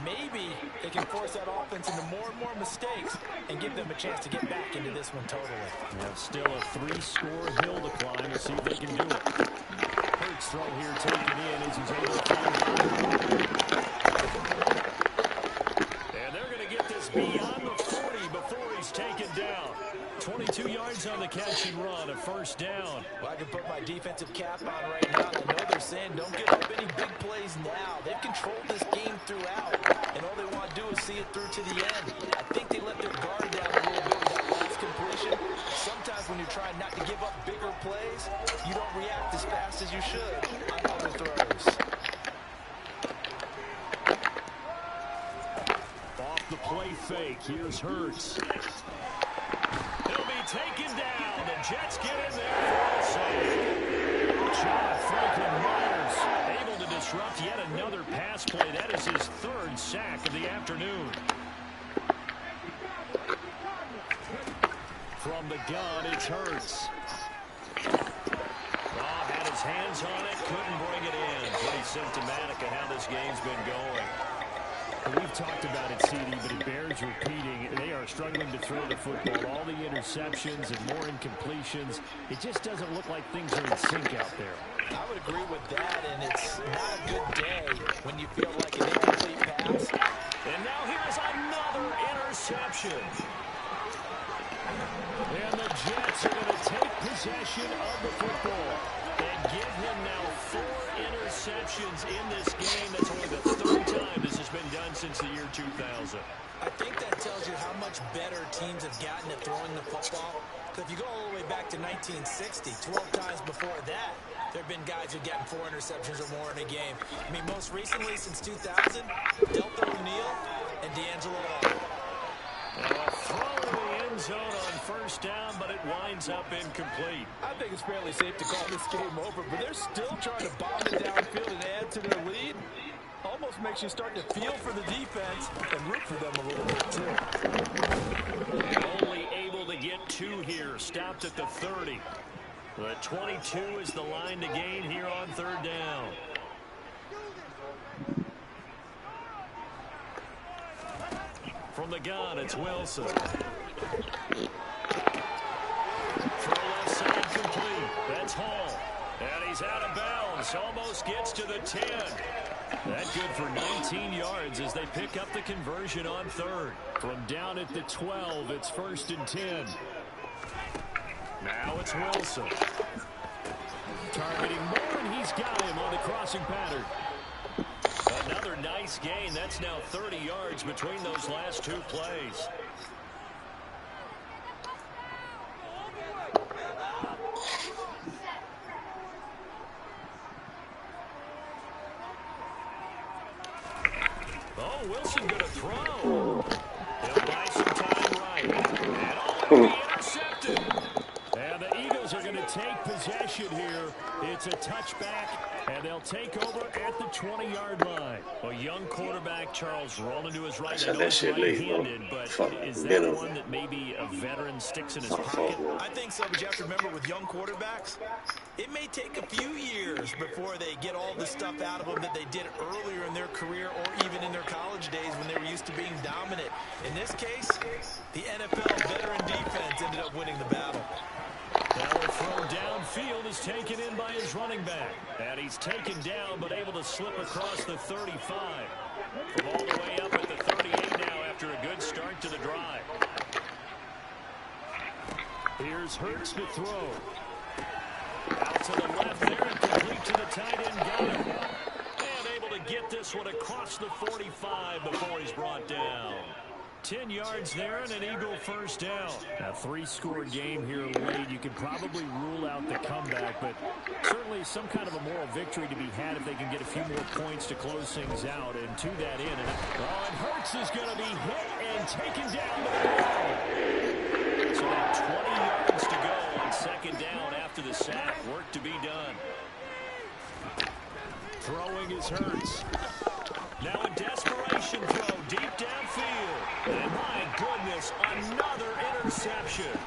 Maybe they can force that offense into more and more mistakes and give them a chance to get back into this one totally. Yeah, still a 3-score hill to climb. We'll see if they can do it. Hurts throw here taken in as he's able to find it. And they're going to get this beyond the 40 before he's taken down. 22 yards on the catch and run, a first down. Well, I can put my defensive cap on right now. I know they're saying don't give up any big plays now. They've controlled this game throughout, and all they want to do is see it through to the end. I think they let their guard down a little bit with that last completion. Sometimes when you're trying not to give up bigger plays, you don't react as fast as you should on other throws. Off the play fake, here's Hurts. He'll be taken down. The Jets get in there for a save. John Franklin Myers able to disrupt yet another pass play. That is his third sack of the afternoon. From the gun, it's Hurts. Had his hands on it, couldn't bring it in. Pretty symptomatic of how this game's been going. We've talked about it, CD, but it bears repeating. They are struggling to throw the football. All the interceptions and more incompletions. It just doesn't look like things are in sync out there. I would agree with that, and it's not a good day when you feel like an incomplete pass. And now here's another interception. And the Jets are going to take possession of the football and give him now 4 interceptions in this game. That's only the 3rd time this has been done since the year 2000. I think that tells you how much better teams have gotten at throwing the football. Because if you go all the way back to 1960, 12 times before that, there have been guys who've gotten 4 interceptions or more in a game. I mean, most recently since 2000, Delta O'Neal and D'Angelo Hall. A throw in the end zone on first down, but it winds up incomplete. I think it's fairly safe to call this game over, but they're still trying to bomb it downfield and add to their lead. Almost makes you start to feel for the defense and root for them a little bit, too. And only able to get 2 here, stopped at the 30. The 22 is the line to gain here on 3rd down. From the gun, it's Wilson. Throw left side complete. That's Hall. And he's out of bounds. Almost gets to the 10. That good for 19 yards as they pick up the conversion on 3rd. From down at the 12, it's 1st and 10. Now it's Wilson. Targeting Moore, and he's got him on the crossing pattern. Another nice gain. That's now 30 yards between those last 2 plays. Oh, Wilson going to throw. He'll buy some time right. And it'll be intercepted. And the Eagles are going to take possession here. It's a touchback, and they'll take over at the 20-yard line. A young quarterback, Charles, rolling to his right. I know he's right-handed, but is that one that maybe a veteran sticks in his pocket? I think so, but you have to remember with young quarterbacks, it may take a few years before they get all the stuff out of them that they did earlier in their career or even in their college days when they were used to being dominant. In this case, the NFL veteran defense ended up winning the battle. Now a throw downfield is taken in by his running back. And he's taken down but able to slip across the 35. From all the way up at the 38 now after a good start to the drive. Here's Hurts to throw. Out to the left there and complete to the tight end gunner. And able to get this one across the 45 before he's brought down. 10 yards there and an Eagle first down. A 3-score game here late. You could probably rule out the comeback, but certainly some kind of a moral victory to be had if they can get a few more points to close things out. And to that end, and Hurts is going to be hit and taken down to the ground. So now 20 yards to go on 2nd down after the sack. Work to be done. Throwing his Hurts. Now a desperation throw deep downfield. And my goodness, another interception.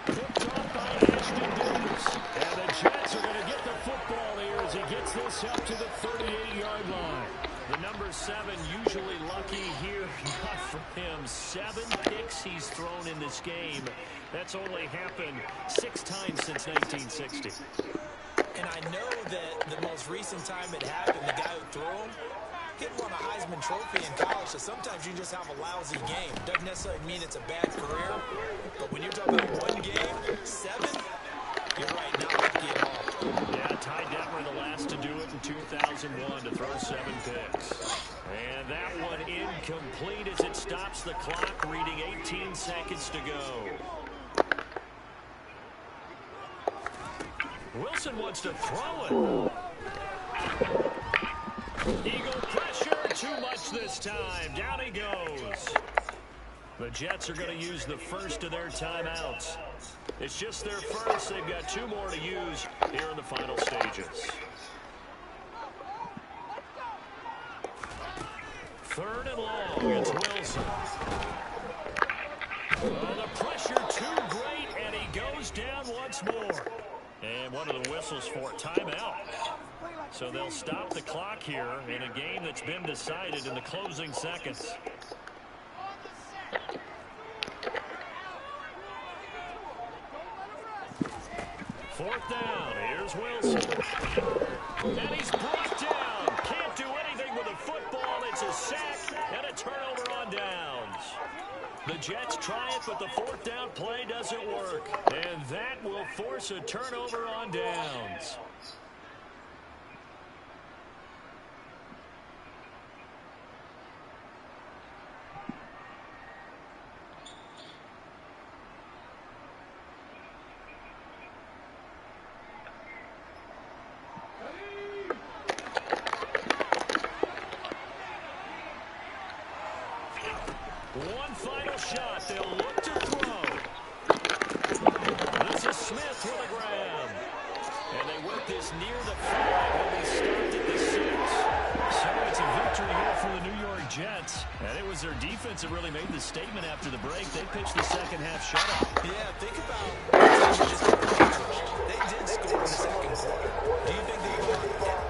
Picked off by Ashton Davis. And the Jets are going to get the football here as he gets this up to the 38-yard line. The number 7 usually lucky here. Not for him. 7 picks he's thrown in this game. That's only happened 6 times since 1960. And I know that the most recent time it happened, the guy who threw him, he had won a Heisman Trophy in college, so sometimes you just have a lousy game. Doesn't necessarily mean it's a bad career, but when you're talking about one game, 7, you're right, not lucky at all. Yeah, Ty Detmer the last to do it in 2001 to throw 7 picks. And that one incomplete as it stops the clock, reading 18 seconds to go. Wilson wants to throw it. Eagle pressure, too much this time. Down he goes. The Jets are going to use the first of their timeouts. It's just their first. They've got 2 more to use here in the final stages. 3rd and long. It's Wilson. Oh, the pressure too great, and he goes down once more. And one of the whistles for timeout. So they'll stop the clock here in a game that's been decided in the closing seconds. Fourth down. Here's Wilson. And he's brought down. Can't do anything with the football. It's a sack and a turnover on downs. The Jets try it, but the 4th down play doesn't work. And that will force a turnover on downs. One final shot. They'll look to throw. This is Smith with a grab. And they work this near the 5. He'll be stopped at the 6. So it's a victory here for the New York Jets. And it was their defense that really made the statement after the break. They pitched the second half shutout. Yeah, think about the team just accomplished. They did score in the second quarter. Do you think they thought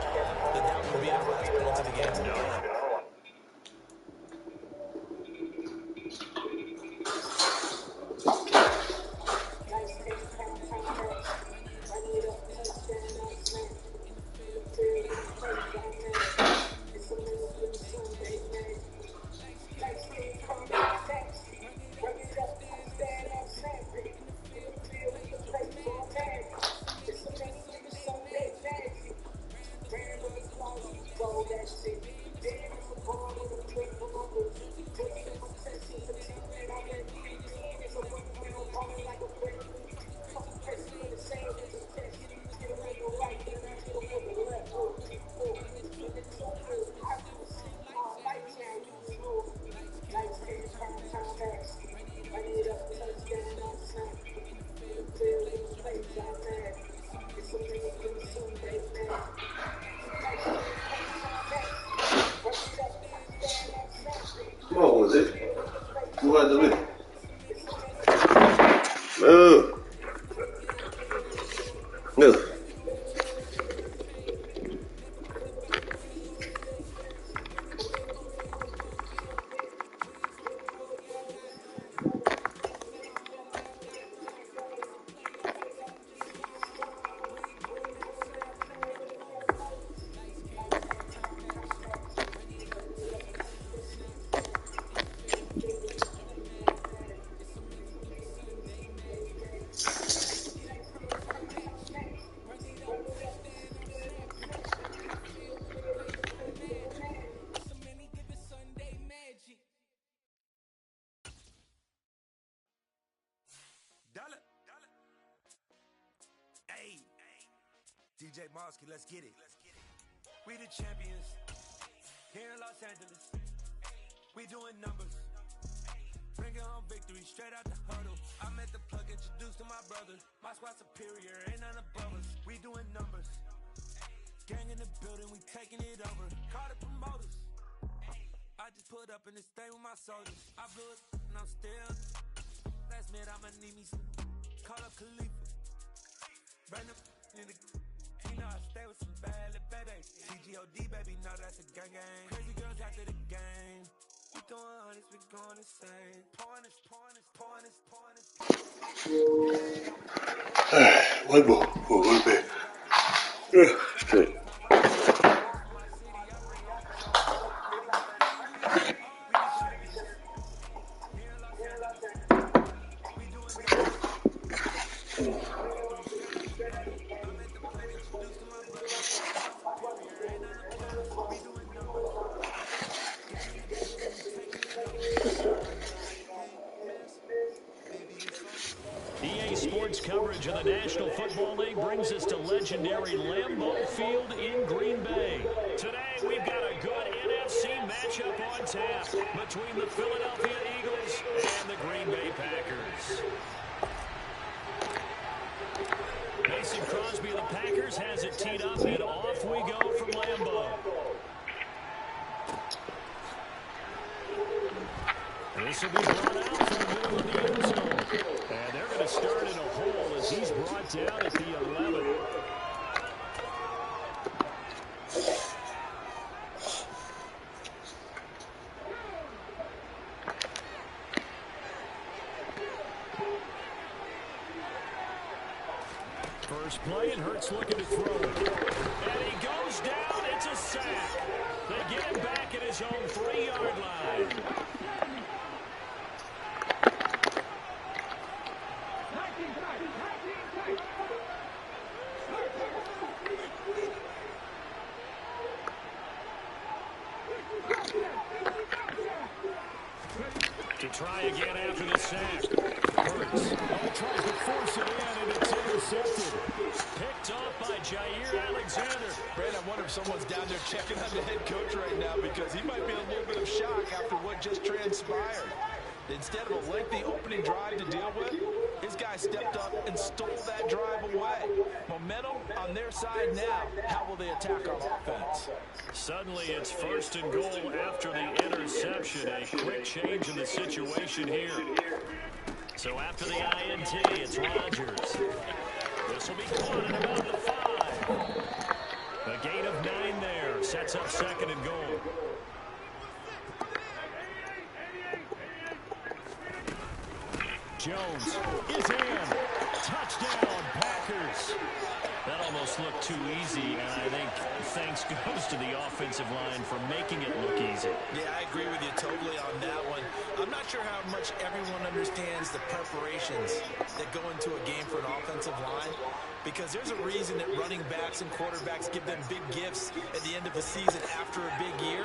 that would be the last point of the game? No. What was it? Who had the win? Oh. No. DJ Mosky, let's get it. We the champions here in Los Angeles. We doing numbers. Bringing home victory straight out the huddle. I met the plug, introduced to my brothers. My squad superior, ain't none above us. We doing numbers. Gang in the building, we taking it over. Call the promoters. I just put up in this thing with my soldiers. I blew it and I'm still. Last minute I'ma need me some. Call up Khalifa. Burn them in the. You know I stay with some bad little baby. CGOD baby, know that's a gang gang. Crazy girls after the game. We throwing hundreds, we going insane. Pointers. One more. Oh, one bit. Straight. EA Sports coverage of the National Football League brings us to legendary Lambeau Field in Green Bay. Today, we've got a good NFC matchup on tap between the Philadelphia Eagles and the Green Bay Packers. Mason Crosby of the Packers has it teed up, and off we go from Lambeau. This will be brought out from the middle of the end zone. And they're going to start in a hole as he's brought down at the 11. First play, and Hurts looking to throw it. And he goes down. It's a sack. They get him back at his own 3-yard line. To try again after the sack. Hurts. Tries to force it in, and it's intercepted. Picked off by Jair Alexander. Brad, I wonder if someone's down there checking on the head coach right now because he might be in a little bit of shock after what just transpired. Instead of a lengthy opening drive to deal with, his guy stepped up and stole that drive away. Momentum on their side now. How will they attack on offense? Suddenly it's 1st and goal after the interception. A quick change in the situation here. So after the INT, it's Rodgers. This will be caught at about the 5. A gain of 9 there. Sets up 2nd and goal. Jones is in. Touchdown, Packers. That almost looked too easy, and I think thanks goes to the offensive line for making it look easy. Yeah, I agree with you totally on that one. I'm not sure how much everyone understands the preparations that go into a game for an offensive line, because there's a reason that running backs and quarterbacks give them big gifts at the end of the season after a big year.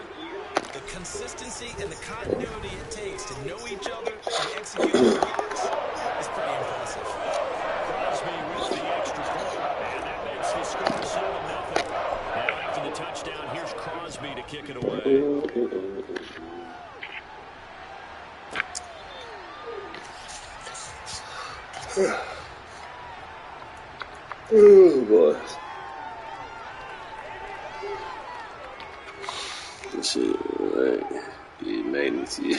The consistency and the continuity it takes to know each other and execute the blocks is pretty impressive. Crosby with the extra point, and that makes the score 7-0. Now after the touchdown, here's Crosby to kick it away. Oh boy. Let's see, right. You made it see.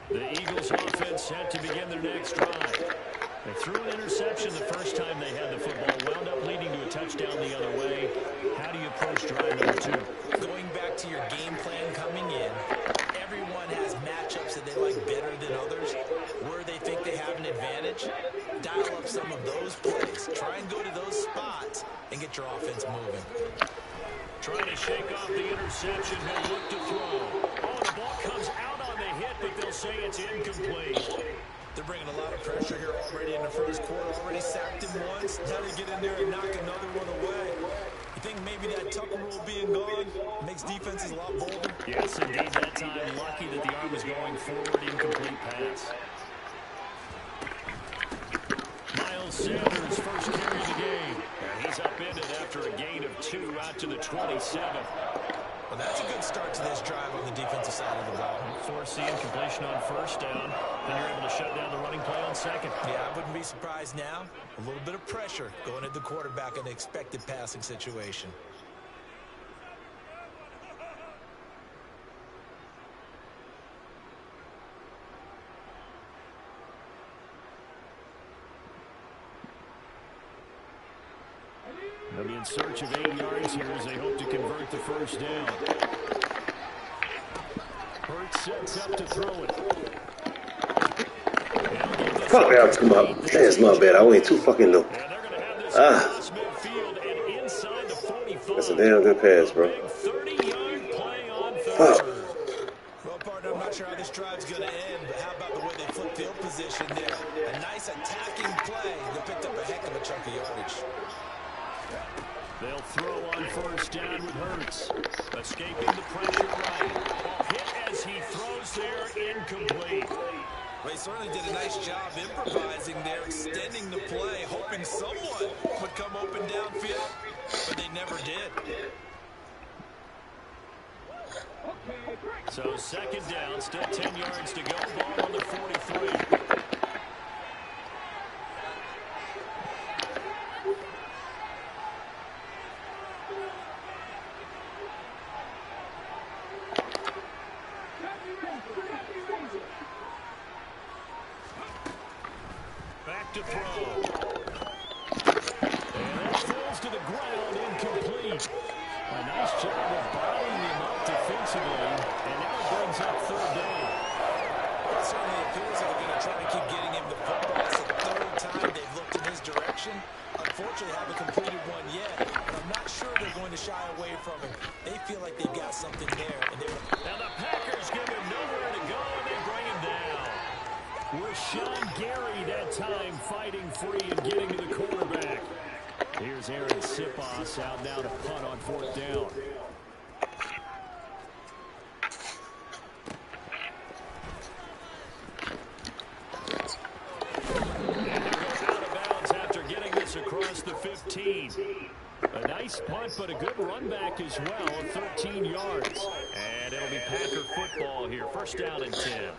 The Eagles offense set to begin their next drive. They threw an interception the first time they had the football, wound up leading to a touchdown the other way. How do you approach drive number 2? Going back to your game plan coming in, everyone has matchups that they like better than others, where they think they have an advantage. Dial up some of those plays. Try and go to those spots and get your offense moving. Trying to shake off the interception. He'll look to throw. Oh, the ball comes out on the hit, but they'll say it's incomplete. They're bringing a lot of pressure here already in the first quarter. Already sacked him once. Now they get in there and knock another one away. You think maybe that Tucker rule being gone makes defenses a lot bolder? Yes, indeed. That time, lucky that the arm was going forward. Incomplete pass. Miles Sanders, first carry of the game. And he's upended after a gain of 2 out to the 27. Well, that's a good start to this drive on the defensive side of the ball. Force the incompletion on first down. Then you're able to shut down the running play on second. Yeah, I wouldn't be surprised now. A little bit of pressure going at the quarterback in an expected passing situation. They'll be in search of 8 yards here as they hope to convert the first down. Hurts sets up to throw it. Fuck, I have to come up. That's my bad. I went too fucking low. That's a damn good pass, bro. Fuck. Well, partner, I'm not sure how this drive's going to end, but how about the way they flip field position there? A nice attacking play that picked up a heck of a chunk of yardage. They'll throw on first down with Hurts. Escaping the pressure right. Hit as he throws there, incomplete. They certainly did a nice job improvising there, extending the play, hoping someone would come open downfield, but they never did. So second down, still 10 yards to go, ball on the 43. Back to throw. And that falls to the ground, incomplete. A nice job of bottling him up defensively, and now it brings up third down. It certainly appears that they're going to try to keep getting him the football. It's the third time they've looked in his direction. Unfortunately, haven't completed one yet, but I'm not sure they're going to shy away from him. They feel like they've got something there. And now the Packers give him nowhere to go, and they bring him down. Rashawn Gary that time fighting free and getting to the quarterback. Here's Aaron Sipos out now to punt on fourth down. And they're out of bounds after getting this across the 15. A nice punt, but a good run back as well, 13 yards. And it'll be Packer football here. First down and 10.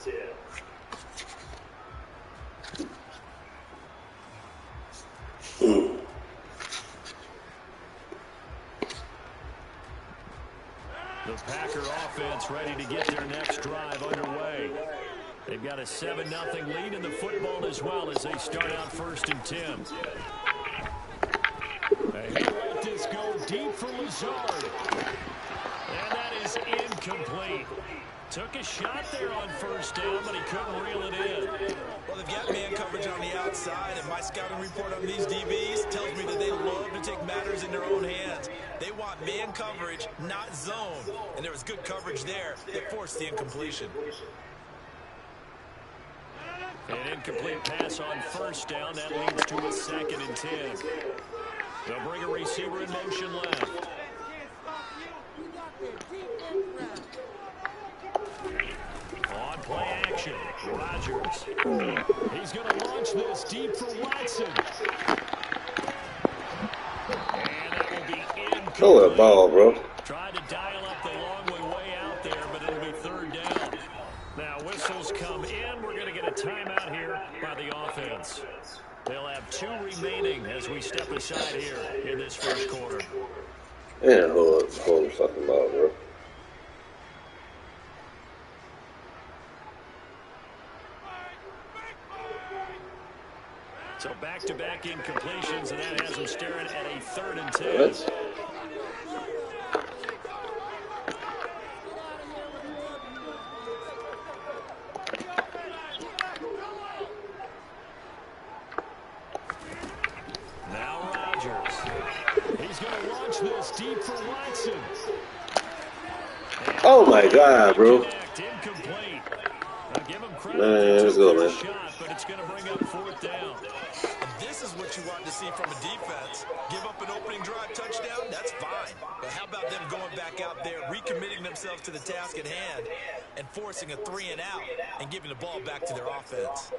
The Packer offense ready to get their next drive underway. They've got a 7-0 lead in the football as well as they start out first and 10. He let this go deep for Lazard. And that is incomplete. Took a shot there on first down, but he couldn't reel it in. Well, they've got man coverage on the outside, and my scouting report on these DBs tells me that they love to take matters in their own hands. They want man coverage, not zone. And there was good coverage there that forced the incompletion. An incomplete pass on first down. That leads to a second and 10. They'll bring a receiver in motion left. On play action, Rodgers. He's going to launch this deep for Watson. And that will be incomplete. Throw that ball, bro. Tried to dial up the long way out there, but it'll be third down. Now whistles come in. We're going to get a timeout here by the offense. They'll have 2 remaining as we step aside here in this first quarter. Man, hold the fucking ball, bro. So back-to-back incompletions, and that has them staring at a 3rd and 10. What? Now Rodgers. He's going to launch this deep for Watson. Oh my God, bro. Incomplete. Now give him credit. Man, let's go, man. Shot, but it's going to bring up fourth down. This is what you want to see from a defense. Give up an opening drive touchdown, that's fine. But how about them going back out there, recommitting themselves to the task at hand, and forcing a 3-and-out and giving the ball back to their offense?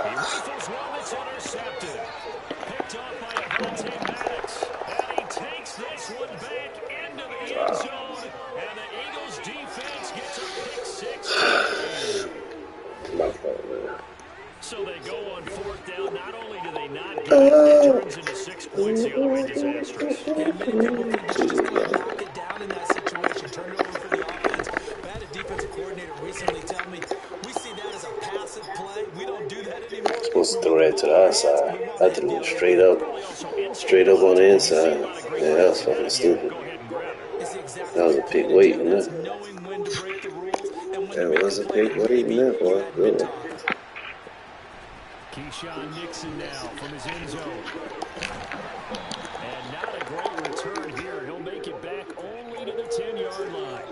rifles one that's intercepted. Picked off by Avante Maddox. And he takes this one back into the end zone. And the Eagles defense gets a pick six to the My fault, man. So they go on fourth down. Not only do they not get it, it turns into 6 points. The other way disastrous. And many people think that you just can't knock it down in that situation. Turn it over for the offense. I had a defensive coordinator recently tell me, we see that as a passive play. We don't do that anymore. Supposed to throw that to the outside. I threw it straight up on the inside. Yeah, that was fucking stupid. That was a pick waiting there. That was a pick waiting there, boy. Good one. Keyshawn Nixon now from his end zone. And not a great return here. He'll make it back only to the 10-yard line.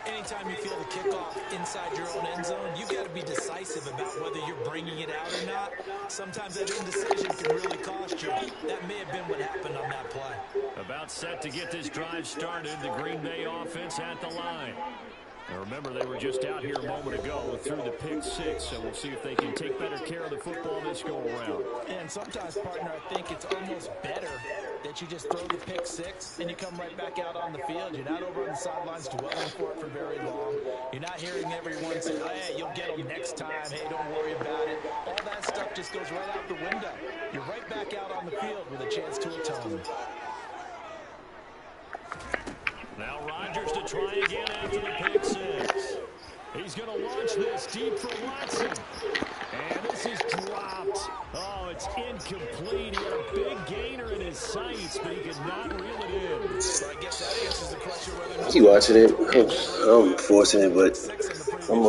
Anytime you feel the kickoff inside your own end zone, you've got to be decisive about whether you're bringing it out or not. Sometimes that indecision can really cost you. That may have been what happened on that play. About set to get this drive started, the Green Bay offense at the line. Now remember, they were just out here a moment ago through the pick six, so we'll see if they can take better care of the football this go-around. And sometimes, partner, I think it's almost better that you just throw the pick six and you come right back out on the field. You're not over on the sidelines dwelling for it for very long. You're not hearing everyone say, hey, you'll get them next time. Hey, don't worry about it. All that stuff just goes right out the window. You're right back out on the field with a chance to atone. Now Rodgers to try again after the pick six. He's going to launch this deep for Watson. And this is dropped. Oh, it's incomplete. He had a big gainer in his sights, but he could not reel it in. So I guess that answers the question whether... Keep watching it. I'm forcing it, but I'm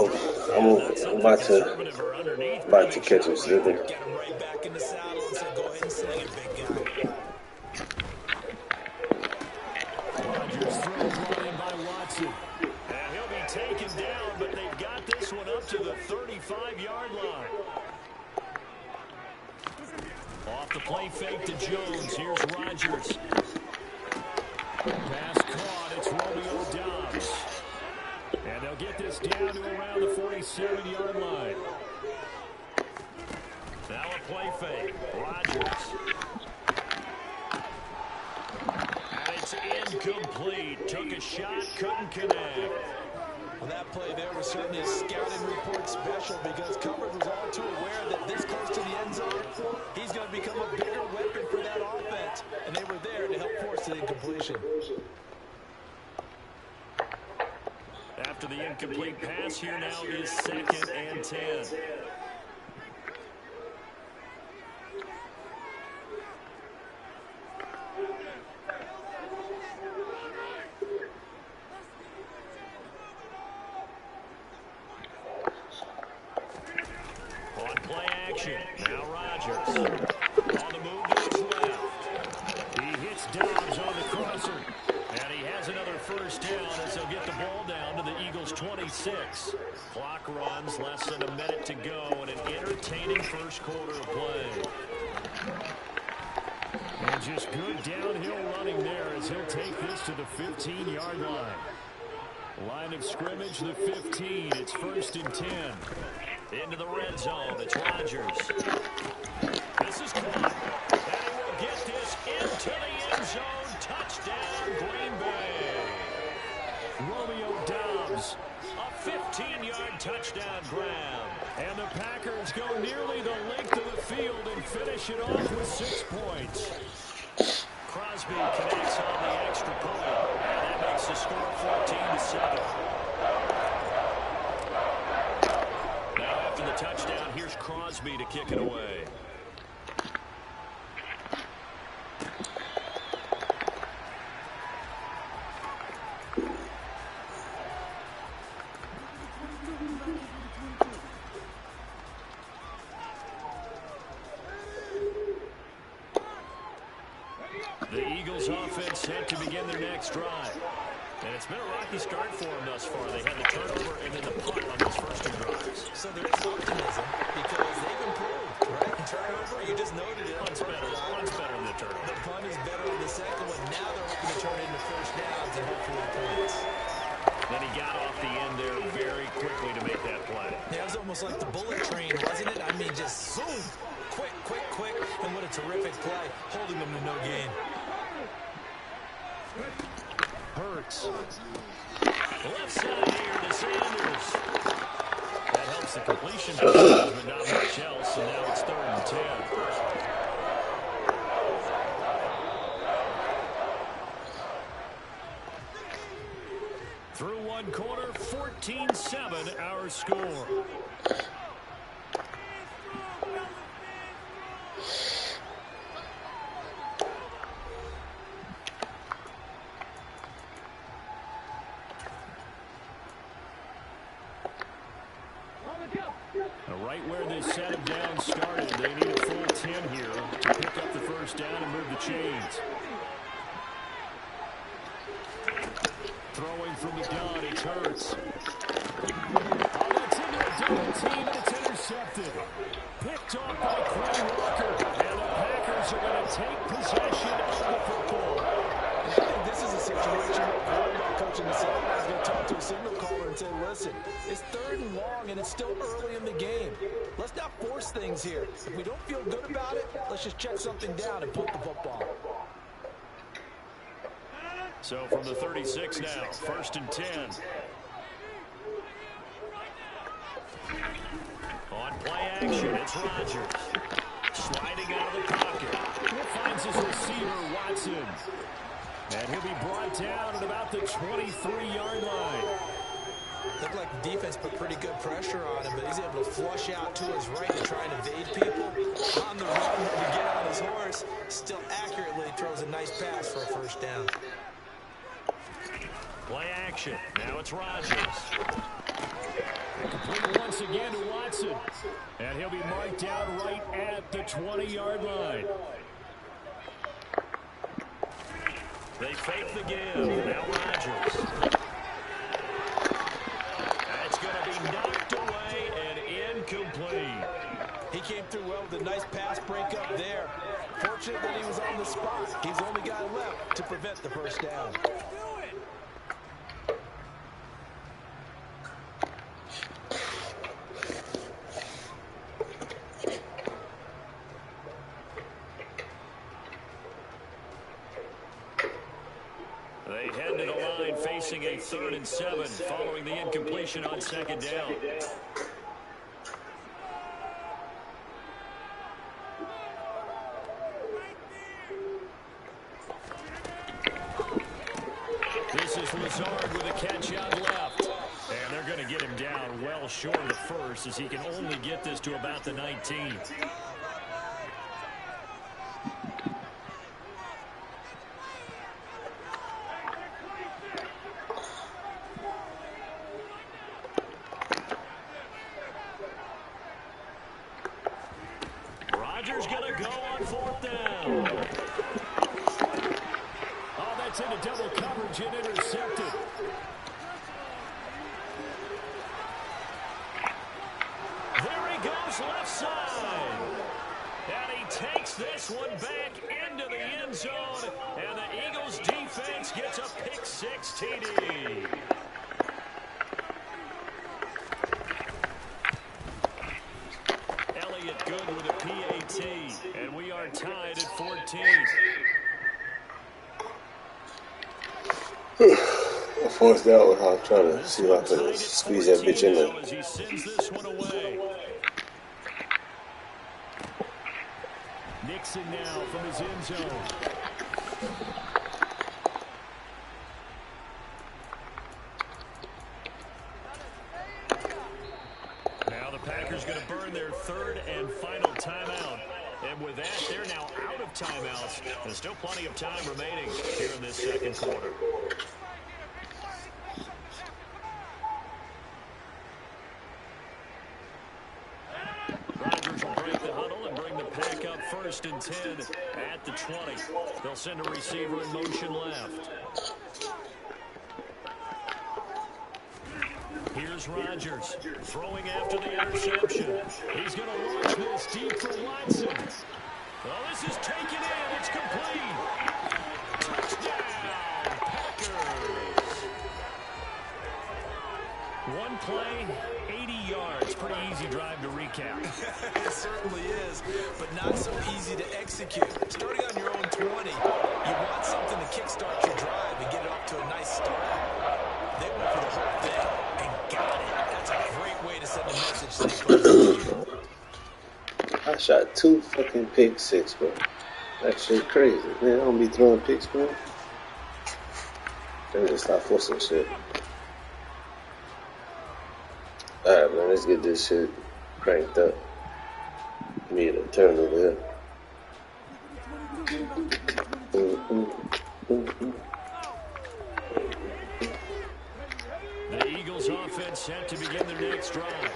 about to catch him slipping. Get him right back in the saddle and say, go ahead and sling it, big guy. Rodgers throws brought in by Watson. And he'll be taken down, but they've got this one up to the 35-yard line. Off the play fake to Jones. Here's Rodgers. Pass caught. It's Romeo Doubs. And they'll get this down to around the 47-yard line. Now a play fake. Rodgers. And it's incomplete. Took a shot, couldn't connect. Well, that play there was certainly a scouting report special because coverage was all too aware that this close to the end zone, he's going to become a bigger weapon for that offense. And they were there to help force the incompletion. After the incomplete pass, here now is 2nd and 10. On play action, now Rodgers. On the move to his left. He hits Doubs on the crosser. And he has another first down as he'll get the ball down to the Eagles' 26. Clock runs, less than a minute to go, and an entertaining first quarter of play. And just good downhill running there as he'll take this to the 15-yard line. Line of scrimmage, the 15. It's 1st and 10. Into the red zone. It's Rodgers. This is caught. And he will get this into the end zone. Touchdown, Green Bay. Romeo Doubs, a 15-yard touchdown grab. And the Packers go nearly the length of the field and finish it off with 6 points. Crosby connects on the extra point. And that makes the score 14-7. Now after the touchdown, here's Crosby to kick it away. The Eagles offense set to begin their next drive. And it's been a rocky start for them thus far. They had the turnover and then the punt on those first 2 drives. So there is optimism because they've improved, right? Turnover, you just noted it. Punt's better than the turnover. The punt is better than the second one. Now they're hoping to turn it into first downs and hopefully points. And he got off the end there very quickly to make that play. Yeah, it was almost like the bullet train, wasn't it? I mean, just zoom. Quick, quick, quick. And what a terrific play, holding them to no gain. Hurts. Left side here to Sanders. That helps the completion percentage, but not much else. And now it's 3rd and 10. Through one quarter, 14-7 our score. Right where this set of downs started, they need a full 10 here to pick up the first down and move the chains. Throwing from the gun, it's Hurts. Oh, that's into a double team, and it's intercepted. Picked off by Quinn Walker, and the Packers are going to take possession of the football. I think this is a situation where quarterback coach in the sideline is going to talk to a signal caller and say, listen, it's 3rd and long, and it's still early in the game. Let's not force things here. If we don't feel good about it, let's just check something down and punt the football. So from the 36 now, 1st and 10. On play action, it's Rodgers. Sliding out of the pocket. He finds his receiver, Watson. And he'll be brought down at about the 23-yard line. Looked like the defense put pretty good pressure on him, but he's able to flush out to his right and try and evade people. On the run, to get on his horse, still accurately throws a nice pass for a first down. Play action. Now it's Rodgers. Complete once again to Watson. And he'll be marked down right at the 20-yard line. They fake the give. Now Rodgers. That's going to be knocked away and incomplete. He came through well with a nice pass breakup there. Fortunate that he was on the spot. He's the only guy left to prevent the first down. They head to the line facing a 3rd and 7 following the incompletion on 2nd down. This is Lazard with a catch out left. And they're going to get him down well short of the first as he can only get this to about the 19. Rodgers going to go on 4th down. Oh, that's into double coverage and intercepted. There he goes left side. And he takes this one back into the end zone. And the Eagles defense gets a pick 6 TD. Good with a PAT, and we are tied at 14. I forced that one. I'm trying to see if I can squeeze that bitch in there. As he sends this one away. Nixon now from his end zone. Now the Packers going to burn their 3rd and final timeout. And with that, they're now out of timeouts. There's still plenty of time remaining here in this 2nd quarter. Rodgers will break the huddle and bring the pack up 1st and 10 at the 20. They'll send a receiver in motion left. Here's Rodgers throwing after the interception. He's going to launch this deep for Watson. Well, this is taken in. It's complete. Touchdown, Packers. play, 80 yards. Pretty easy drive to recap. It certainly is, but not so easy to execute. Starting on your own 20, you want something to kickstart your drive and get it off to a nice start. They went for the whole thing and got it. That's a great way to send a message to the opposing team. I shot 2 fucking pick six, bro. That shit crazy. Man, I don't be throwing picks, bro. Let me just stop forcing shit. Alright, man, let's get this shit cranked up. Need a turn over here. The Eagles offense set to begin their next drive.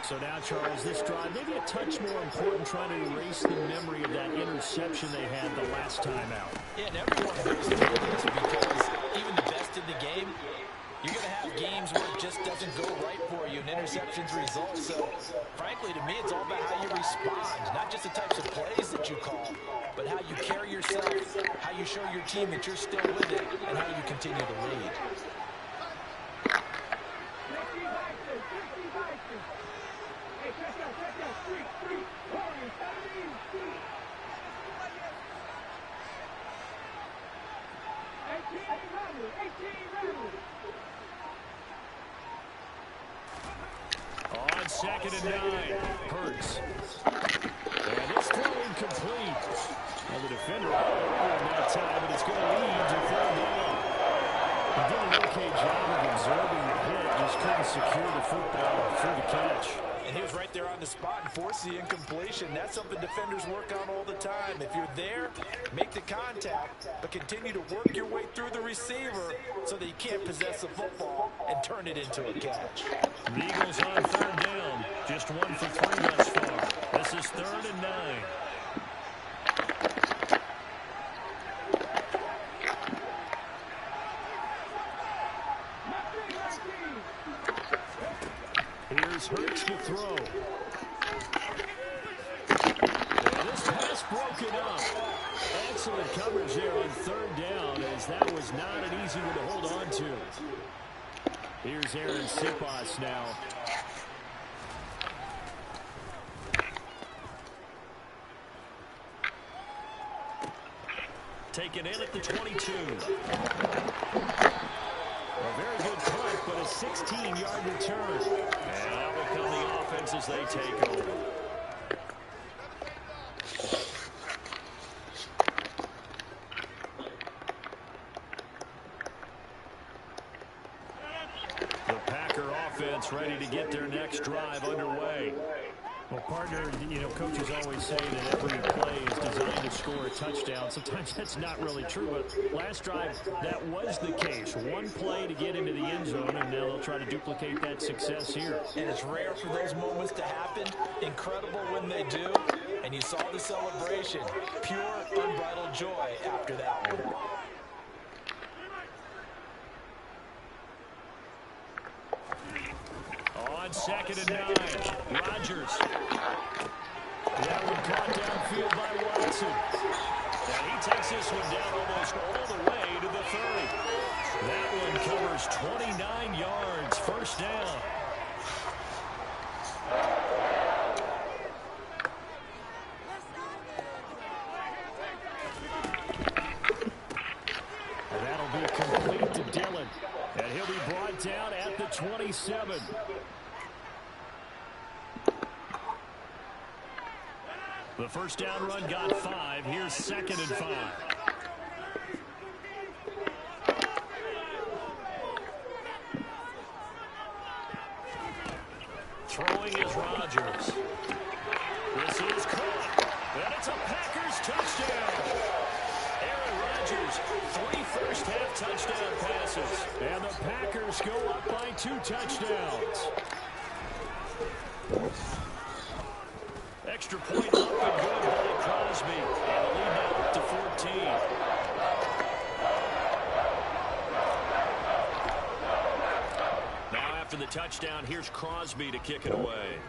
So now, Charles, this drive maybe a touch more important, trying to erase the memory of that interception they had the last time out. Yeah, and everyone goes through this because even the best in the game, you're going to have games where it just doesn't go right for you and interceptions result. So, frankly, to me, it's all about how you respond, not just the types of plays that you call, but how you carry yourself, how you show your team that you're still with it, and how you continue to lead. On 2nd and 9, Hurts. And it's throw incomplete. Well, the defender all over him that time, but it's going to lead to 3rd down. He did an okay job of absorbing the hit, just couldn't secure the football through the catch. And he was right there on the spot and forced the incompletion. That's something defenders work on all the time. If you're there, make the contact, but continue to work your way through the receiver so that you can't possess the football and turn it into a catch. The Eagles on 3rd down. Just 1 for 3 thus far. This is 3rd and 9. Here's Hurts to throw. And this pass broken up. Excellent coverage there on 3rd down, as that was not an easy one to hold on to. Here's Aaron Sipas now. Taken in at the 22. A very good punt, but a 16-yard return. And out will come the offense as they take over. The Packer offense ready to get their next drive underway. Well, partner, you know, coaches always say that every play is designed to score a touchdown. Sometimes that's not really true, but last drive, that was the case. One play to get into the end zone, and now they'll try to duplicate that success here. And it's rare for those moments to happen. Incredible when they do. And you saw the celebration. Pure, unbridled joy after that one. On 2nd and 9, Rodgers. That one caught downfield by Watson. And he takes this one down almost all the way to the 30. That one covers 29 yards, 1st down. And that'll be complete to Dillon. And he'll be brought down at the 27. The 1st down run got 5. Here's 2nd and 5. Throwing is Rodgers. This is caught. And it's a Packers touchdown. Aaron Rodgers, 3 first-half touchdown passes. And the Packers go up by 2 touchdowns. Extra point up and good by Crosby. And the lead now up to 14. Now after the touchdown, here's Crosby to kick it away.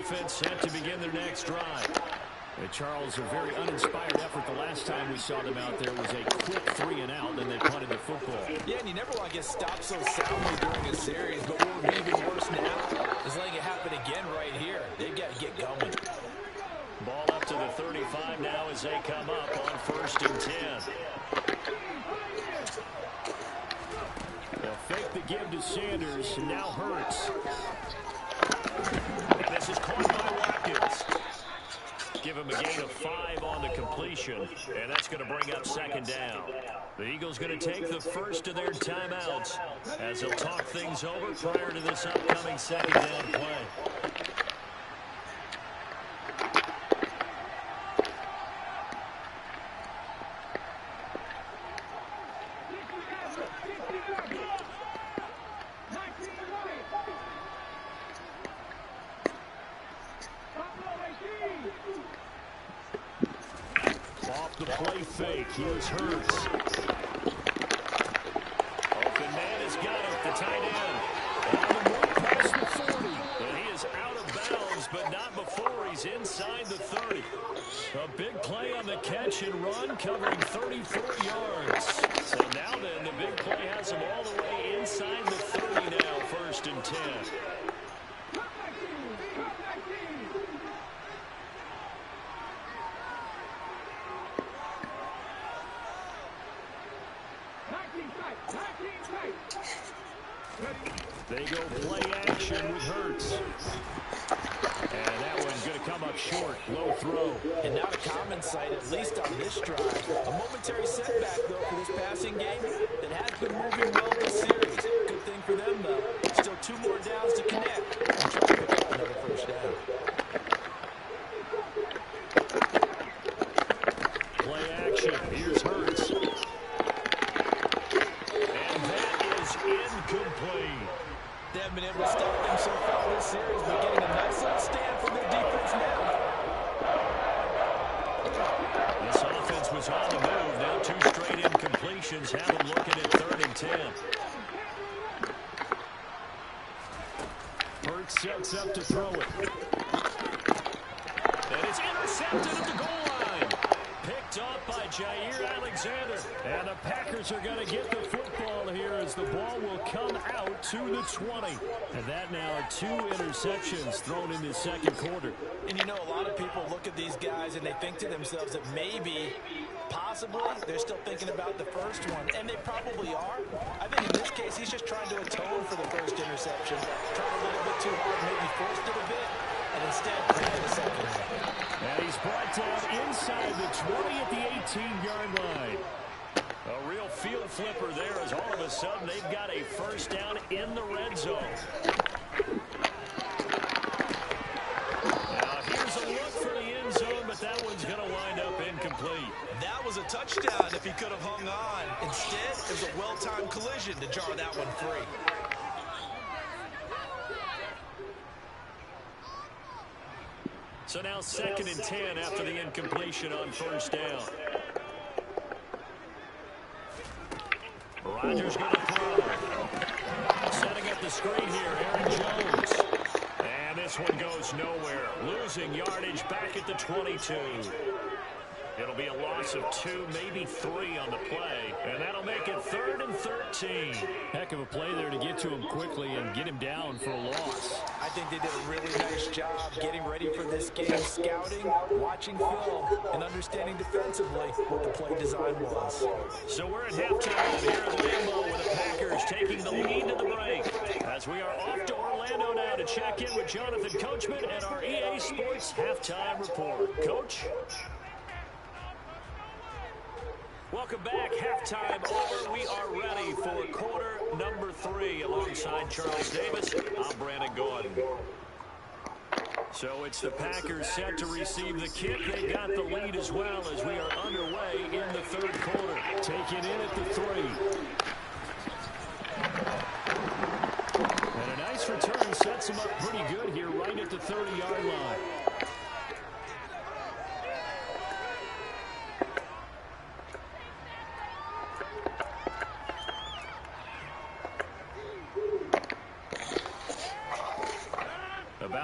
offense set to begin their next drive. Charles, a very uninspired effort. The last time we saw them out there was a quick 3-and-out, then they punted the football. Yeah, and you never want to get stopped so soundly during a series, but what would be even worse now is letting it happen again right here. They've got to get going. Ball up to the 35 now as they come up on 1st and 10. They'll fake the give to Sanders, and now Hurts. And this is caught by Watkins. Give him a gain of 5 on the completion, and that's going to bring up 2nd down. The Eagles going to take the first of their timeouts as they'll talk things over prior to this upcoming 2nd down play. Here's Hurts. Open man has got it, the tight end. On the move past the 40. And he is out of bounds, but not before he's inside the 30. A big play on the catch and run, covering 34 yards. So now then, the big play has him all the way inside the 30 now, 1st and 10. They go play action with Hurts. And that one's going to come up short. Low throw. And not a common sight, at least on this drive. A momentary setback, though, for this passing game that has been moving well this series. Good thing for them, though. Still 2 more downs to connect and try to pick up another 1st down. Play action. Here's Hurts. And that is incomplete. They haven't been able to stop them so far this series, but getting a nice little stand from their defense now. This offense was on the move. Now 2 straight incompletions have them looking at 3rd and 10. Hurts sets up to throw it. And it's intercepted at the goal line. Picked off by Jair Alexander. And the Packers are going to get the football here as the ball will come out to the 20. And that now are 2 interceptions thrown in the 2nd quarter. And you know, a lot of people look at these guys and they think to themselves that maybe, possibly, they're still thinking about the first one. And they probably are. I think in this case, he's just trying to atone for the first interception. Tried a little bit too hard, maybe forced it a bit, and instead grabbed the 2nd one. And he's brought down inside the 20 at the 18-yard line. A real field flipper there as all of a sudden they've got a 1st down in the red zone. Now here's a look for the end zone, but that one's going to wind up incomplete. That was a touchdown if he could have hung on. Instead, it was a well-timed collision to jar that one free. So now 2nd and 10 after the incompletion on 1st down. Rodgers going to throw. Setting up the screen here, Aaron Jones. And this one goes nowhere. Losing yardage back at the 22. It'll be a loss of 2, maybe 3 on the play. And that'll make it 3rd and 13. Heck of a play there to get to him quickly and get him down for a loss. I think they did a really nice job getting ready for this game, scouting, watching film, and understanding defensively what the play design was. So we're at halftime here at Lambeau with the Packers taking the lead to the break. As we are off to Orlando now to check in with Jonathan Coachman and our EA Sports Halftime Report. Coach? Welcome back. Halftime over. We are ready for quarter number 3 alongside Charles Davis. I'm Brandon Gordon. So it's the Packers set to receive the kick. They got the lead as well as we are underway in the 3rd quarter. Taken in at the 3. And a nice return sets them up pretty good here right at the 30-yard line.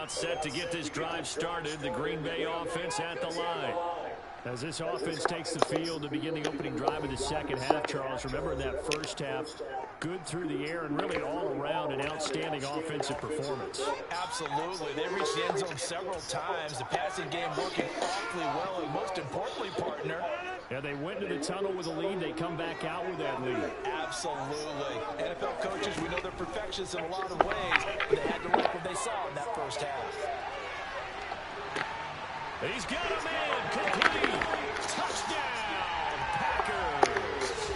About set to get this drive started. The Green Bay offense at the line. As this offense takes the field to begin the opening drive of the second half, Charles, remember in that first half, good through the air and really all around an outstanding offensive performance. Absolutely. They reached the end zone several times. The passing game working awfully well, and most importantly, partner. Yeah, they went to the tunnel with a lead. They come back out with that lead. Absolutely. NFL coaches, we know they're perfectionists in a lot of ways, but they had to like what they saw in that first half. He's got a man complete. Touchdown, Packers.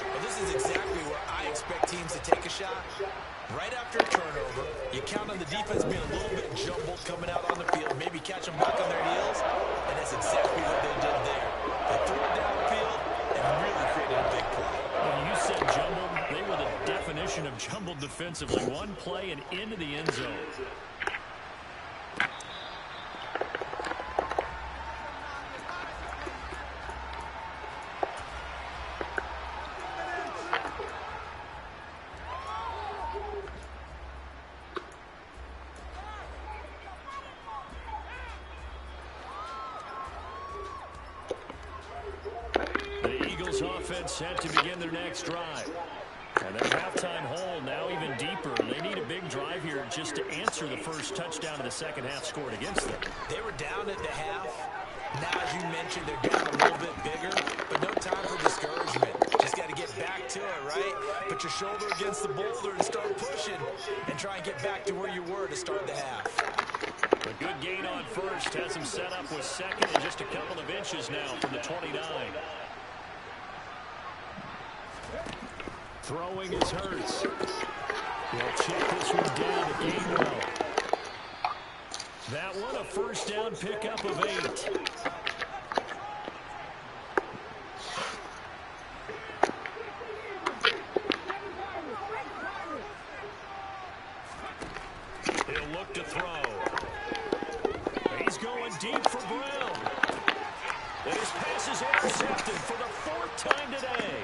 Well, this is exactly where I expect teams to take a shot. Right after a turnover, you count on the defense being a little bit jumbled coming out on the field, maybe catch them back on their heels, and that's exactly what they did there. They threw it downfield and really created a big play. When you said jumbled, they were the definition of jumbled defensively. One play and into the end zone. Offense set to begin their next drive. And their halftime hole now even deeper. They need a big drive here just to answer the first touchdown of the second half scored against them. They were down at the half. Now, as you mentioned, they're down a little bit bigger, but no time for discouragement. Just got to get back to it, right? Put your shoulder against the boulder and start pushing and try and get back to where you were to start the half. A good gain on first has him set up with second and just a couple of inches now from the 29. Throwing is Hurts. He'll check this one down to Gainwell. That one a first down pickup of 8. He'll look to throw. He's going deep for Brown. And his pass is intercepted for the 4th time today.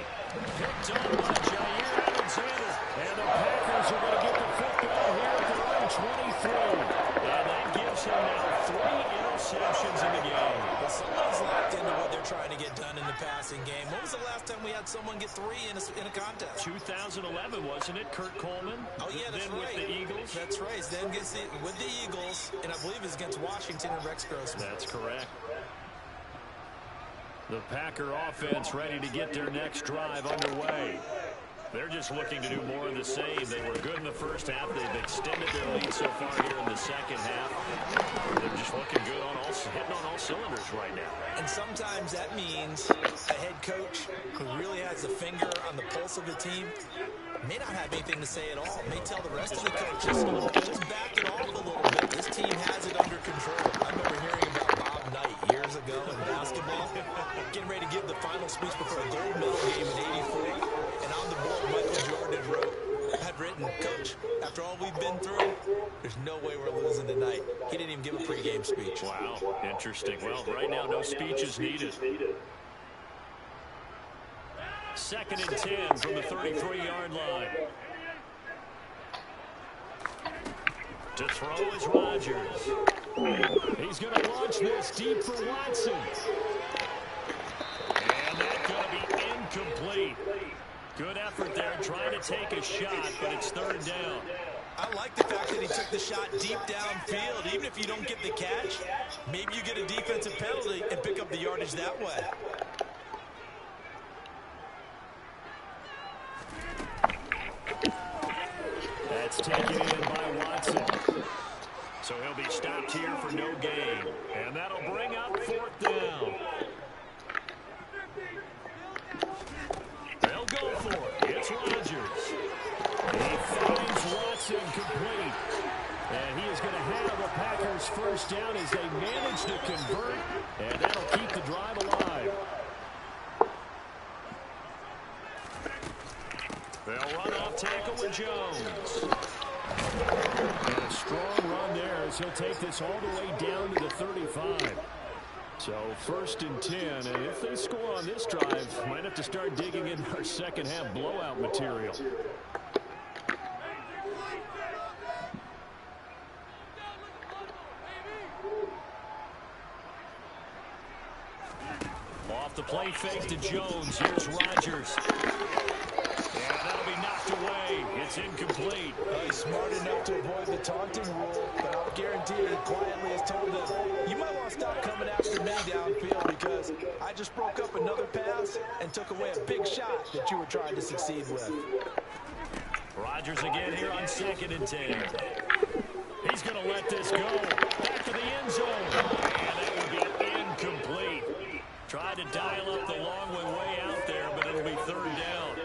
Picked on by Jair Alexander. And the Packers are going to get the football here at their own 23. And that gives him now 3 interceptions in the game. Well, someone's locked into what they're trying to get done in the passing game. When was the last time we had someone get 3 in a contest? 2011, wasn't it? Kurt Coleman? Oh, yeah, that's then right. With the Eagles? That's right. Then with the Eagles, and I believe it's against Washington and Rex Grossman. That's correct. The Packer offense ready to get their next drive underway. They're just looking to do more of the same. They were good in the first half. They've extended their lead so far here in the second half. They're just looking good hitting on all cylinders right now. And sometimes that means a head coach who really has a finger on the pulse of the team may not have anything to say at all. May tell the rest of the coaches, just back it off a little bit. This team has it under control. I remember hearing about Bob Knight years ago in basketball, getting ready to give the final speech before a gold medal game in '84. And on the board, Michael Jordan had written, "Coach, after all we've been through, there's no way we're losing tonight." He didn't even give a pregame speech. Wow, interesting. Well, right now, no speech is needed. 2nd and 10 from the 33-yard line. To throw is Rodgers. He's going to launch this deep for Watson. And that's going to be incomplete. Good effort there trying to take a shot, but it's 3rd down. I like the fact that he took the shot deep downfield. Even if you don't get the catch, maybe you get a defensive penalty and pick up the yardage that way. That's taken in by Watson. So he'll be stopped here for no gain. And that'll bring up 4th down. They'll go for it. It's Rodgers. He finds Watson complete. And he is going to have a Packers first down as they manage to convert. And that'll keep the drive alive. They'll run off tackle with Jones. And a strong run there as he'll take this all the way down to the 35. So 1st and 10, and if they score on this drive, might have to start digging in our second half blowout material. off the play fake to Jones. Here's Rodgers. And that'll be knocked away. It's incomplete. He's smart enough to avoid the taunting rule, but I'll guarantee he quietly has told them, you might want to stop coming after me downfield because I just broke up another pass and took away a big shot that you were trying to succeed with. Rodgers again here on 2nd and 10. He's going to let this go. Back to the end zone. And that will be incomplete. Tried to dial up the long one way out there, but it'll be 3rd down.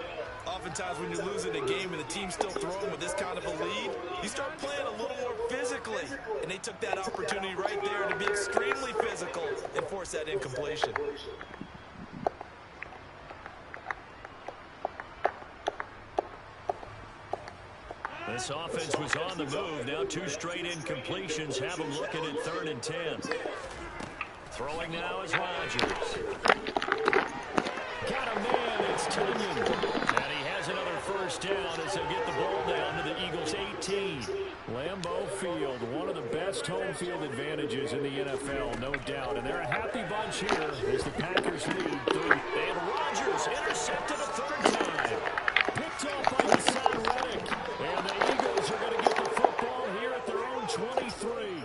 Oftentimes when you're losing a game and the team's still throwing with this kind of a lead, you start playing a little more physically. And they took that opportunity right there to be extremely physical and force that incompletion. This offense was on the move. Now 2 straight incompletions have them looking at 3rd and 10. Throwing now is Rodgers. Got a man, it's Tunyon. And he has another 1st down as he'll get the ball down to the Eagles' 18. Lambeau Field, one of the best home field advantages in the NFL, no doubt. And they're a happy bunch here as the Packers lead 3. And Rodgers intercepted a 3rd time. Picked off by Hassan Reddick. And the Eagles are going to get the football here at their own 23.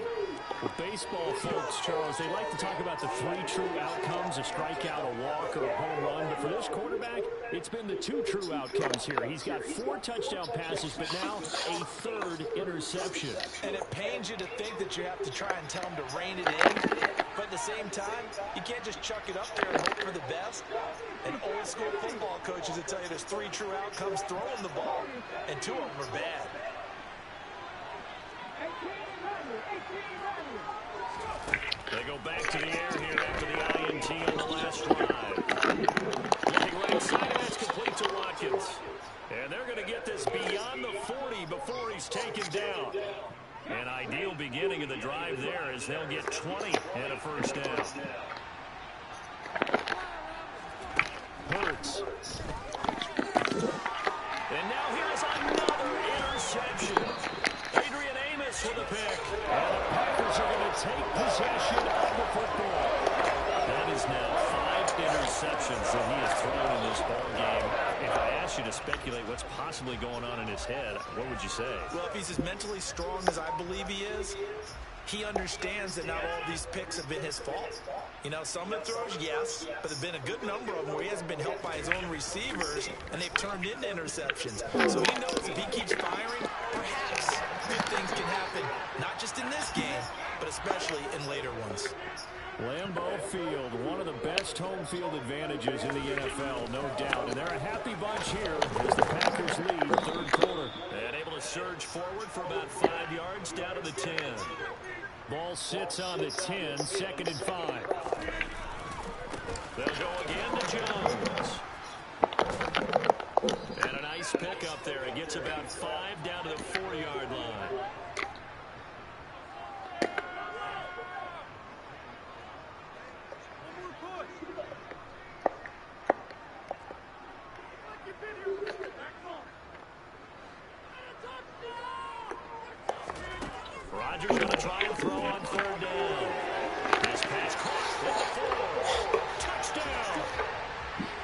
With baseball folks, Charles, they like to talk about the 3 true outcomes, a strikeout, a walk, or a home run. But for this quarterback, it's been the 2 true outcomes here. He's got 4 touchdown passes, but now a 3rd interception. And it pains you to think that you have to try and tell him to rein it in. But at the same time, you can't just chuck it up there and hope for the best. And old school football coaches will tell you there's 3 true outcomes throwing the ball, and 2 of them are bad. They go back to the air here after the INT on the last drive. Looking right side, and that's complete to Watkins. And they're going to get this beyond the 40 before he's taken down. An ideal beginning of the drive there as they'll get 20 and a 1st down. Hurts. And now here's another interception. Adrian Amos with a pick. And the Packers are going to take possession of the football. That is now 5 interceptions that he has thrown in this ball game. If I asked you to speculate what's possibly going on in his head, what would you say? Well, if he's as mentally strong as I believe he is, he understands that not all of these picks have been his fault. You know, some of the throws, yes, but there have been a good number of them where he hasn't been helped by his own receivers, and they've turned into interceptions. So he knows if he keeps firing, perhaps good things can happen, not just in this game, but especially in later ones. Lambeau Field, one of the best home field advantages in the NFL, no doubt. And they're a happy bunch here as the Packers lead 3rd quarter. And able to surge forward for about 5 yards down to the 10. Ball sits on the 10, 2nd and 5. They'll go again to Jones. And a nice pick up there. It gets about 5 down to the 4-yard line. Rodgers going to try and throw on 3rd down. This pass caught at the 4. Touchdown.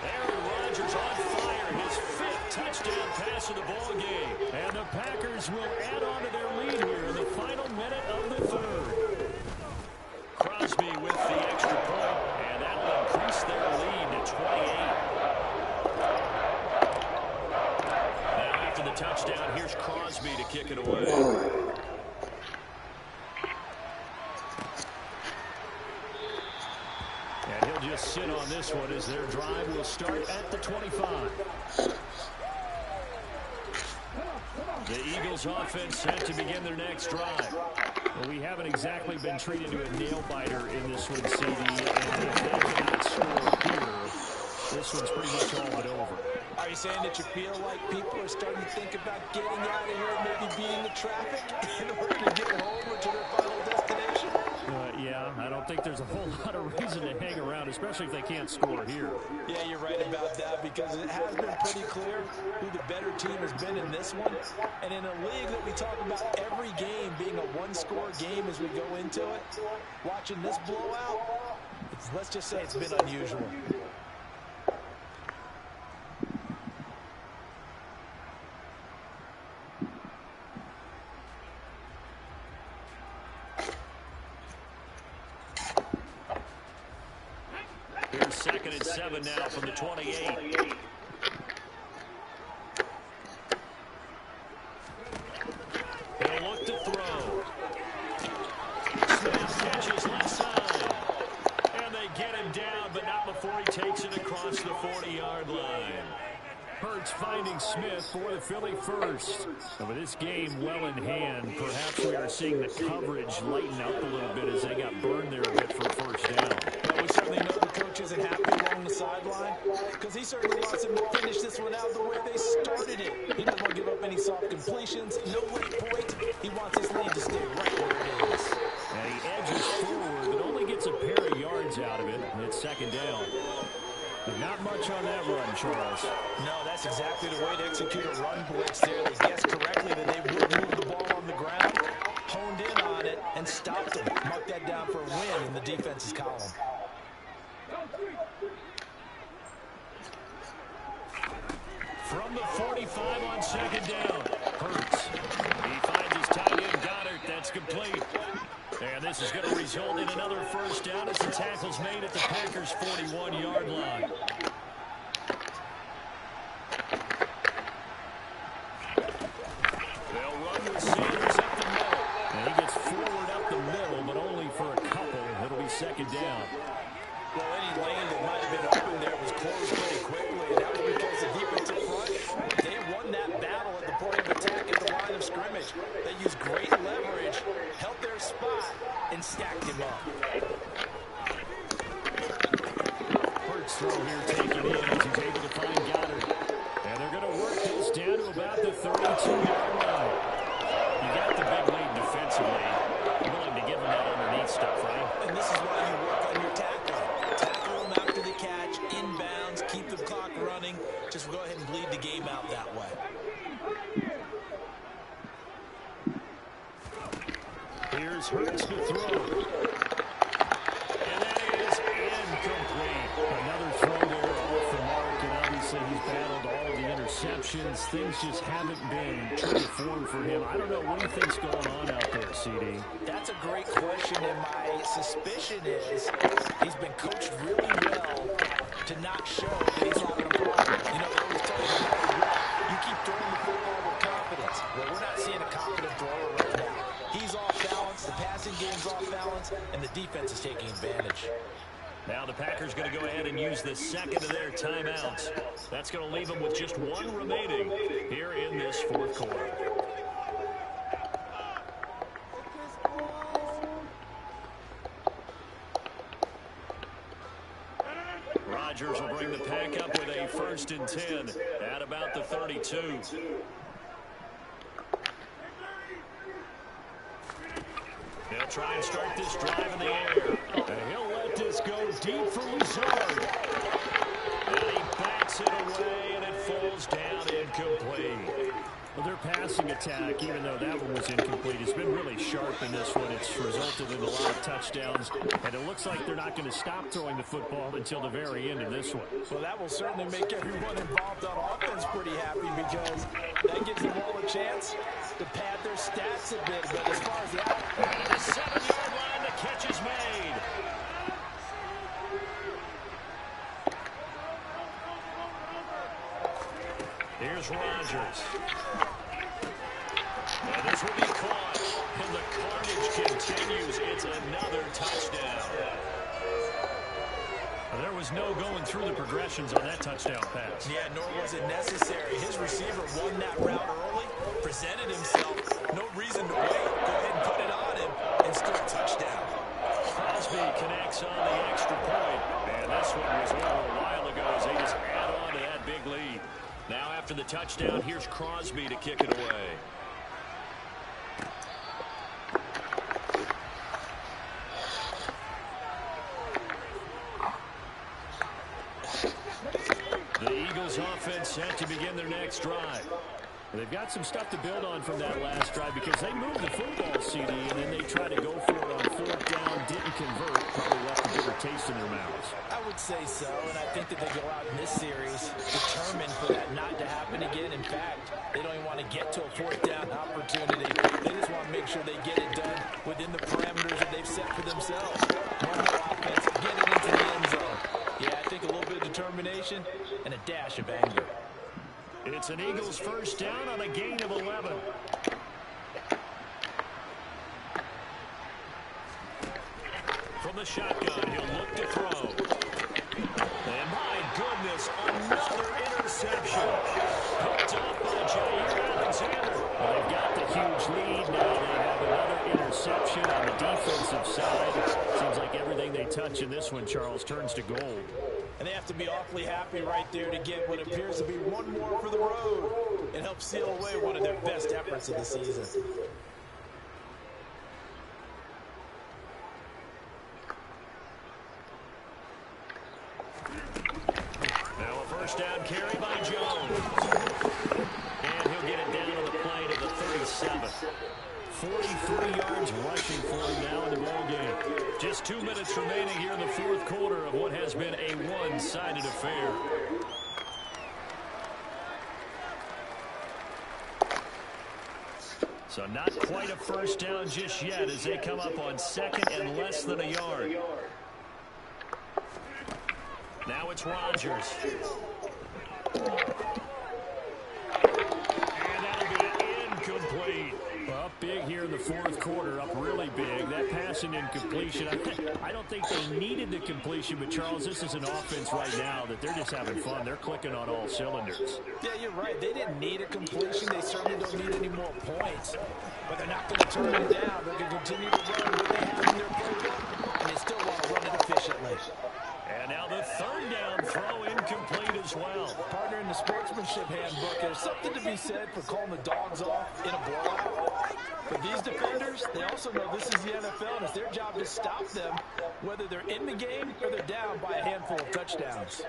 Aaron Rodgers on fire. His 5th touchdown pass of the ball game. And the Packers will add on to their lead here in the final minute of the 3rd. Crosby with the extra point, and that will increase their lead to 28. Now after the touchdown, here's Crosby to kick it away. And he'll just sit on this one as their drive will start at the 25. The Eagles offense set to begin their next drive. Well, we haven't exactly been treated to a nail-biter in this one, CD. And if they cannot score here, this one's pretty much all but over. Are you saying that you feel like people are starting to think about getting out of here and maybe beating the traffic in order to get home or to their final destination? Yeah, I don't think there's a whole lot of reason to hang around, especially if they can't score here. Yeah, you're right about that because it has been pretty clear who the better team has been in this one. And in a league that we talk about every game being a one-score game as we go into it, watching this blowout, let's just say it's been unusual. 2nd and 7 now from the 28. He'll look to throw. Snap catches left side. And they get him down, but not before he takes it across the 40-yard line. Hurts finding Smith for the Philly first. And with this game well in hand, perhaps we are seeing the coverage lighten up a little bit as they got burned there a bit for a first down. Well, we certainly know the coach isn't happy along the sideline because he certainly wants them to finish this one out the way they started it. He doesn't want to give up any soft completions, no late points. He wants his lead to stay right where it is. And he edges forward, but only gets a pair of yards out of it, and it's 2nd down. But not much on that run, Charles. No, that's exactly the way to execute a run blitz there. They guessed correctly that they would move the ball on the ground, honed in on it, and stopped them. Mark that down for a win in the defense's column. From the 45 on 2nd down, Hurts. He finds his tight end, Goddard. That's complete. And this is going to result in another first down as the tackle's made at the Packers' 41-yard line. They'll run with Sanders up the middle. And he gets forward up the middle, but only for a couple. It'll be 2nd down. Well, any lane that might have been open there was closed pretty quickly, and that was because the defensive front, they won that battle at the point of attack at the line of scrimmage. They used great leverage, held their spot, and stacked him up. Hurts throw here taken in as he's able to find Goddard. And they're going to work this down to about the 32-yard line. You got the big lead defensively. You're willing to give them that underneath stuff, right? And this is why you work on your tackling. Tackle them after the catch, inbounds, keep the clock running. Just go ahead and bleed the game out that way. Here's Hurts to throw. And that is incomplete. Another throw there off the mark, and obviously he's battled all of the interceptions. Things just haven't been true to form for him. I don't know. What do you think's going on out there, CD? That's a great question, and my suspicion is he's been coached really well to not show that he's having a problem. You know, they always tell you, you keep throwing the football with confidence. Well, we're not seeing a confident thrower right now. He's off balance, the passing game's off balance, and the defense is taking advantage. Now the Packers going to go ahead and use the second of their timeouts. That's going to leave them with just one remaining here in this 4th quarter. Rodgers will bring the pack up with a 1st and 10 at about the 32. They'll try and start this drive in the air. And he'll let this go deep for Lazard. And he backs it away, and it falls down incomplete. Well, their passing attack, even though that one was incomplete, has been really sharp in this one. It's resulted in a lot of touchdowns, and it looks like they're not going to stop throwing the football until the very end of this one. Well, that will certainly make everyone involved on offense pretty happy because that gives them all a chance to pad their stats a bit. But as far as the 7-yard line, the catch is made. Here's Rodgers. And this will be caught. And the carnage continues. It's another touchdown. Well, there was no going through the progressions on that touchdown pass. Yeah, nor was it necessary. His receiver won that route early, presented himself. No reason to wait. Go ahead and put it on him and still a touchdown. Crosby connects on the extra point. And this one was over a while ago as they just add on to that big lead. Now after the touchdown, here's Crosby to kick it away. The Eagles offense set to begin their next drive. They've got some stuff to build on from that last drive because they moved the football, CD, and then they tried to go for it on 4th down, didn't convert, probably left a bitter taste in their mouths. I would say so, and I think that they go out in this series determined for that not to happen again. In fact, they don't even want to get to a 4th down opportunity. They just want to make sure they get it done within the parameters that they've set for themselves. Run the offense, get it into the end zone. Yeah, think a little bit of determination and a dash of anger. It's an Eagles first down on a gain of 11. From the shotgun, he'll look to throw. And my goodness, another interception. Picked off by Jair Alexander. Well, they've got the huge lead. Now they have another interception on the defensive side. Seems like everything they touch in this one, Charles, turns to gold. And they have to be awfully happy right there to get what appears to be one more for the road. It helps seal away one of their best efforts of the season. Now a first down carry by Jones. And he'll get it down on the play to the 37. 43 yards rushing for him now in the ball game. Just 2 minutes remaining here in the fourth quarter of what has been a one-sided affair. So not quite a first down just yet as they come up on second and less than a yard. Now it's Rodgers. And that'll be incomplete. Up big here in the fourth quarter, up really big. That pass and incompletion, I don't think they needed the completion, but Charles, this is an offense right now that they're just having fun. They're clicking on all cylinders. Yeah, you're right. They didn't need a completion. They certainly don't need any more points. But they're not going to turn it down. They're going to continue to run what they have in their playbook, and they still want to run it efficiently. And now the third down throw incomplete as well. Partner, in the sportsmanship handbook, there's something to be said for calling the dogs off in a blowout. But these defenders, they also know this is the NFL, and it's their job to stop them, whether they're in the game or they're down by a handful of touchdowns.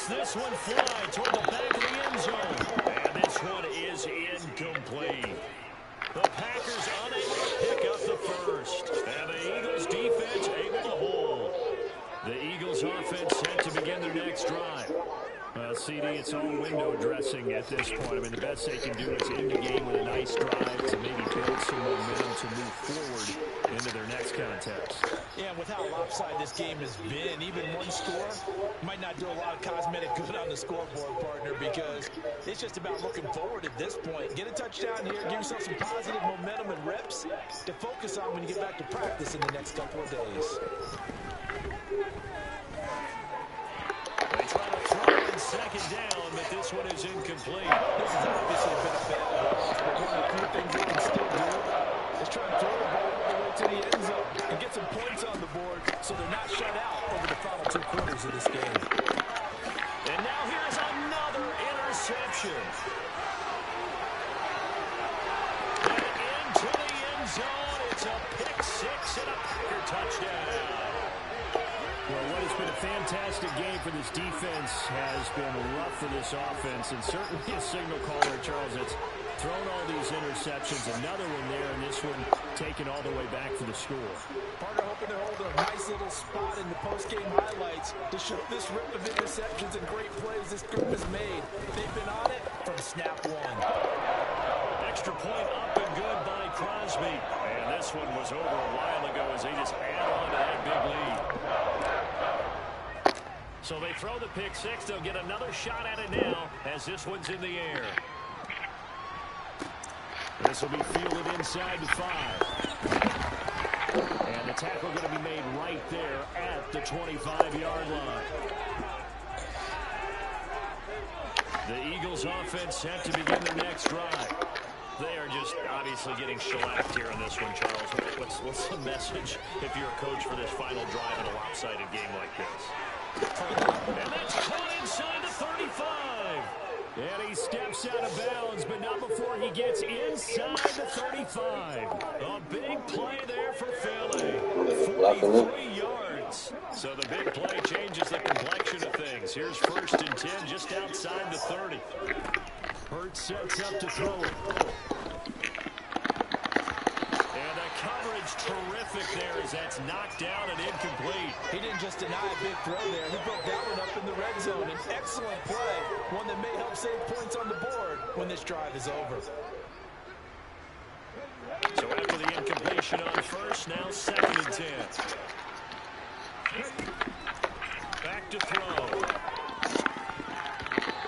This one fly toward the back of the end zone. And this one is incomplete. The Packers unable to pick up the first. And the Eagles defense able to hold. The Eagles offense set to begin their next drive. Well, CD, it's all window dressing at this point. I mean, the best they can do is end the game with a nice drive to maybe build some momentum to move forward into their next contest. Yeah, and with how lopsided this game has been, even one score might not do a lot of cosmetic good on the scoreboard, partner, because it's just about looking forward at this point. Get a touchdown here, give yourself some positive momentum and reps to focus on when you get back to practice in the next couple of days. They try to throw in second down, but this one is incomplete. This has obviously been a bad loss, but one of the few things they can still do is try to throw the ball all the way to the end zone and get some points on the board so they're not shut out over the final 2 quarters of this game. And now here's another interception. And into the end zone, it's a pick six and a Packer touchdown. Well, what has been a fantastic game for this defense has been rough for this offense, and certainly a signal caller, Charles, that's thrown all these interceptions. Another one there, and this one taken all the way back for the score. Partner hoping they're holding a nice little spot in the post-game highlights to show this rip of interceptions and great plays this group has made. They've been on it from snap one. Extra point up and good by Crosby. And this one was over a while ago as they just add on to that big lead. So they throw the pick six. They'll get another shot at it now as this one's in the air. This will be fielded inside the 5. And the tackle going to be made right there at the 25-yard line. The Eagles offense set to begin their next drive. They are just obviously getting shellacked here in this one, Charles. What's the message if you're a coach for this final drive in a lopsided game like this? And that's caught inside the 35. And he steps out of bounds, but not before he gets inside the 35. A big play there for Philly. 43 yards. So the big play changes the complexion of things. Here's 1st and 10 just outside the 30. Hurts sets up to throw it. And a coverage looks terrific there as that's knocked down and incomplete. He didn't just deny a big throw there. He broke that one up in the red zone. An excellent play, one that may help save points on the board when this drive is over. So after the incompletion on first, now 2nd and 10. Back to throw.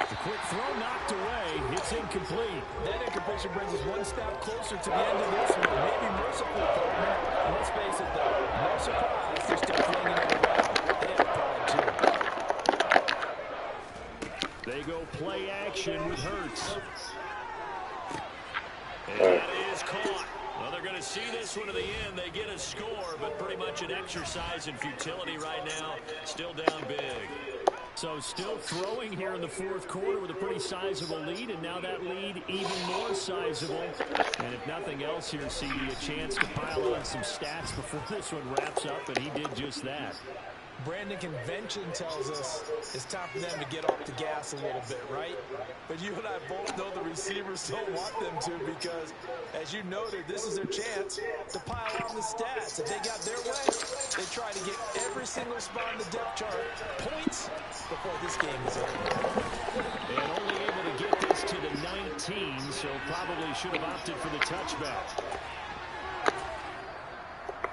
The quick throw knocked away. It's incomplete. That incompletion brings us one step closer to the end of this one. Maybe merciful, partner. Let's face it, though. No surprise, they're still flinging it around. They have pride, too. They go play action with Hurts. And that is caught. Well, they're going to see this one to the end. They get a score, but pretty much an exercise in futility right now. Still down big. So still throwing here in the 4th quarter with a pretty sizable lead, and now that lead even more sizable. And if nothing else here, CD, a chance to pile on some stats before this one wraps up, and he did just that. Brandon, convention tells us it's time for them to get off the gas a little bit, right? But you and I both know the receivers don't want them to because, as you noted, this is their chance to pile on the stats. If they got their way, they try to get every single spot on the depth chart points before this game is over. And only able to get this to the 19, so probably should have opted for the touchback.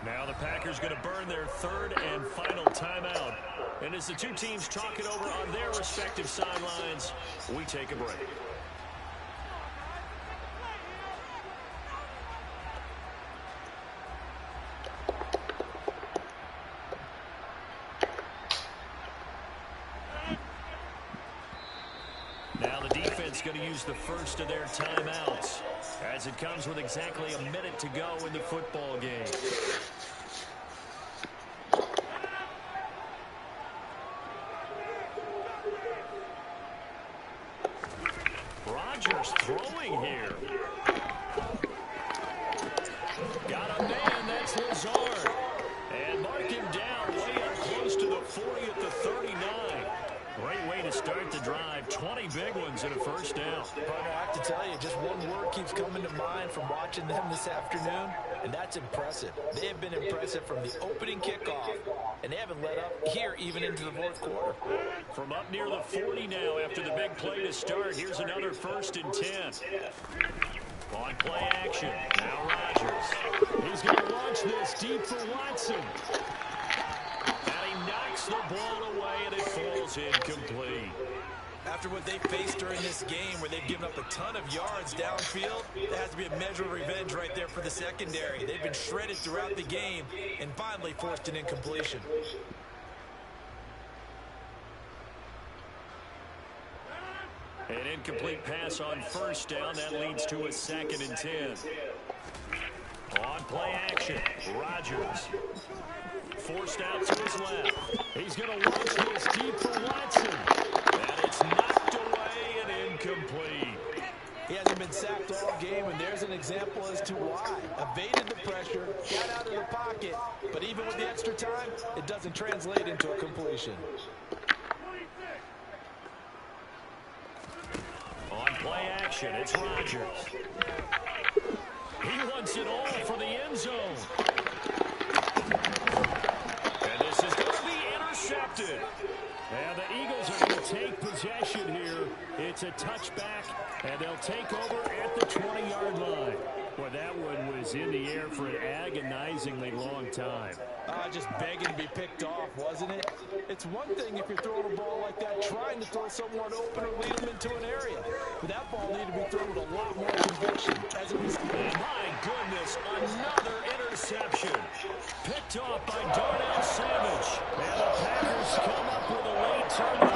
Now the Packers going to burn their 3rd and final timeout. And as the two teams talk it over on their respective sidelines, we take a break. Now the defense going to use the first of their timeouts as it comes with exactly a minute to go in the football game. Rodgers throwing here. Got a man, that's Lazard. And mark him down way up close to the 40 at the 39. Great way to start the drive. 20 big ones and a first down. Partner, I have to tell you, just one word keeps coming to mind from watching them this afternoon, and that's impressive. They have been impressive from the opening kickoff, and they haven't let up here even into the 4th quarter. From up near the 40 now after the big play to start, here's another 1st and 10. On play action, now Rodgers. He's going to launch this deep for Watson. Knocks the ball away, and it falls incomplete. After what they faced during this game where they've given up a ton of yards downfield, there has to be a measure of revenge right there for the secondary. They've been shredded throughout the game and finally forced an incompletion. An incomplete pass on first down. That leads to a 2nd and 10. On play action, Rodgers. Forced out to his left. He's going to launch this deep for Watson. And it's knocked away and incomplete. He hasn't been sacked all game, and there's an example as to why. Evaded the pressure, got out of the pocket, but even with the extra time, it doesn't translate into a completion. On play action, it's Rodgers. He wants it all for the end zone. And this is going to be intercepted. And the Eagles are going to take possession here. It's a touchback, and they'll take over at the 20-yard line. Boy, that one was in the air for an agonizingly long time. Just begging to be picked off, wasn't it? It's one thing if you're throwing a ball like that, trying to throw someone open or lead them into an area. But that ball needed to be thrown with a lot more conviction. As it was. My goodness, another interception. Picked off by Darnell Savage. And the Packers come up with a late turnover.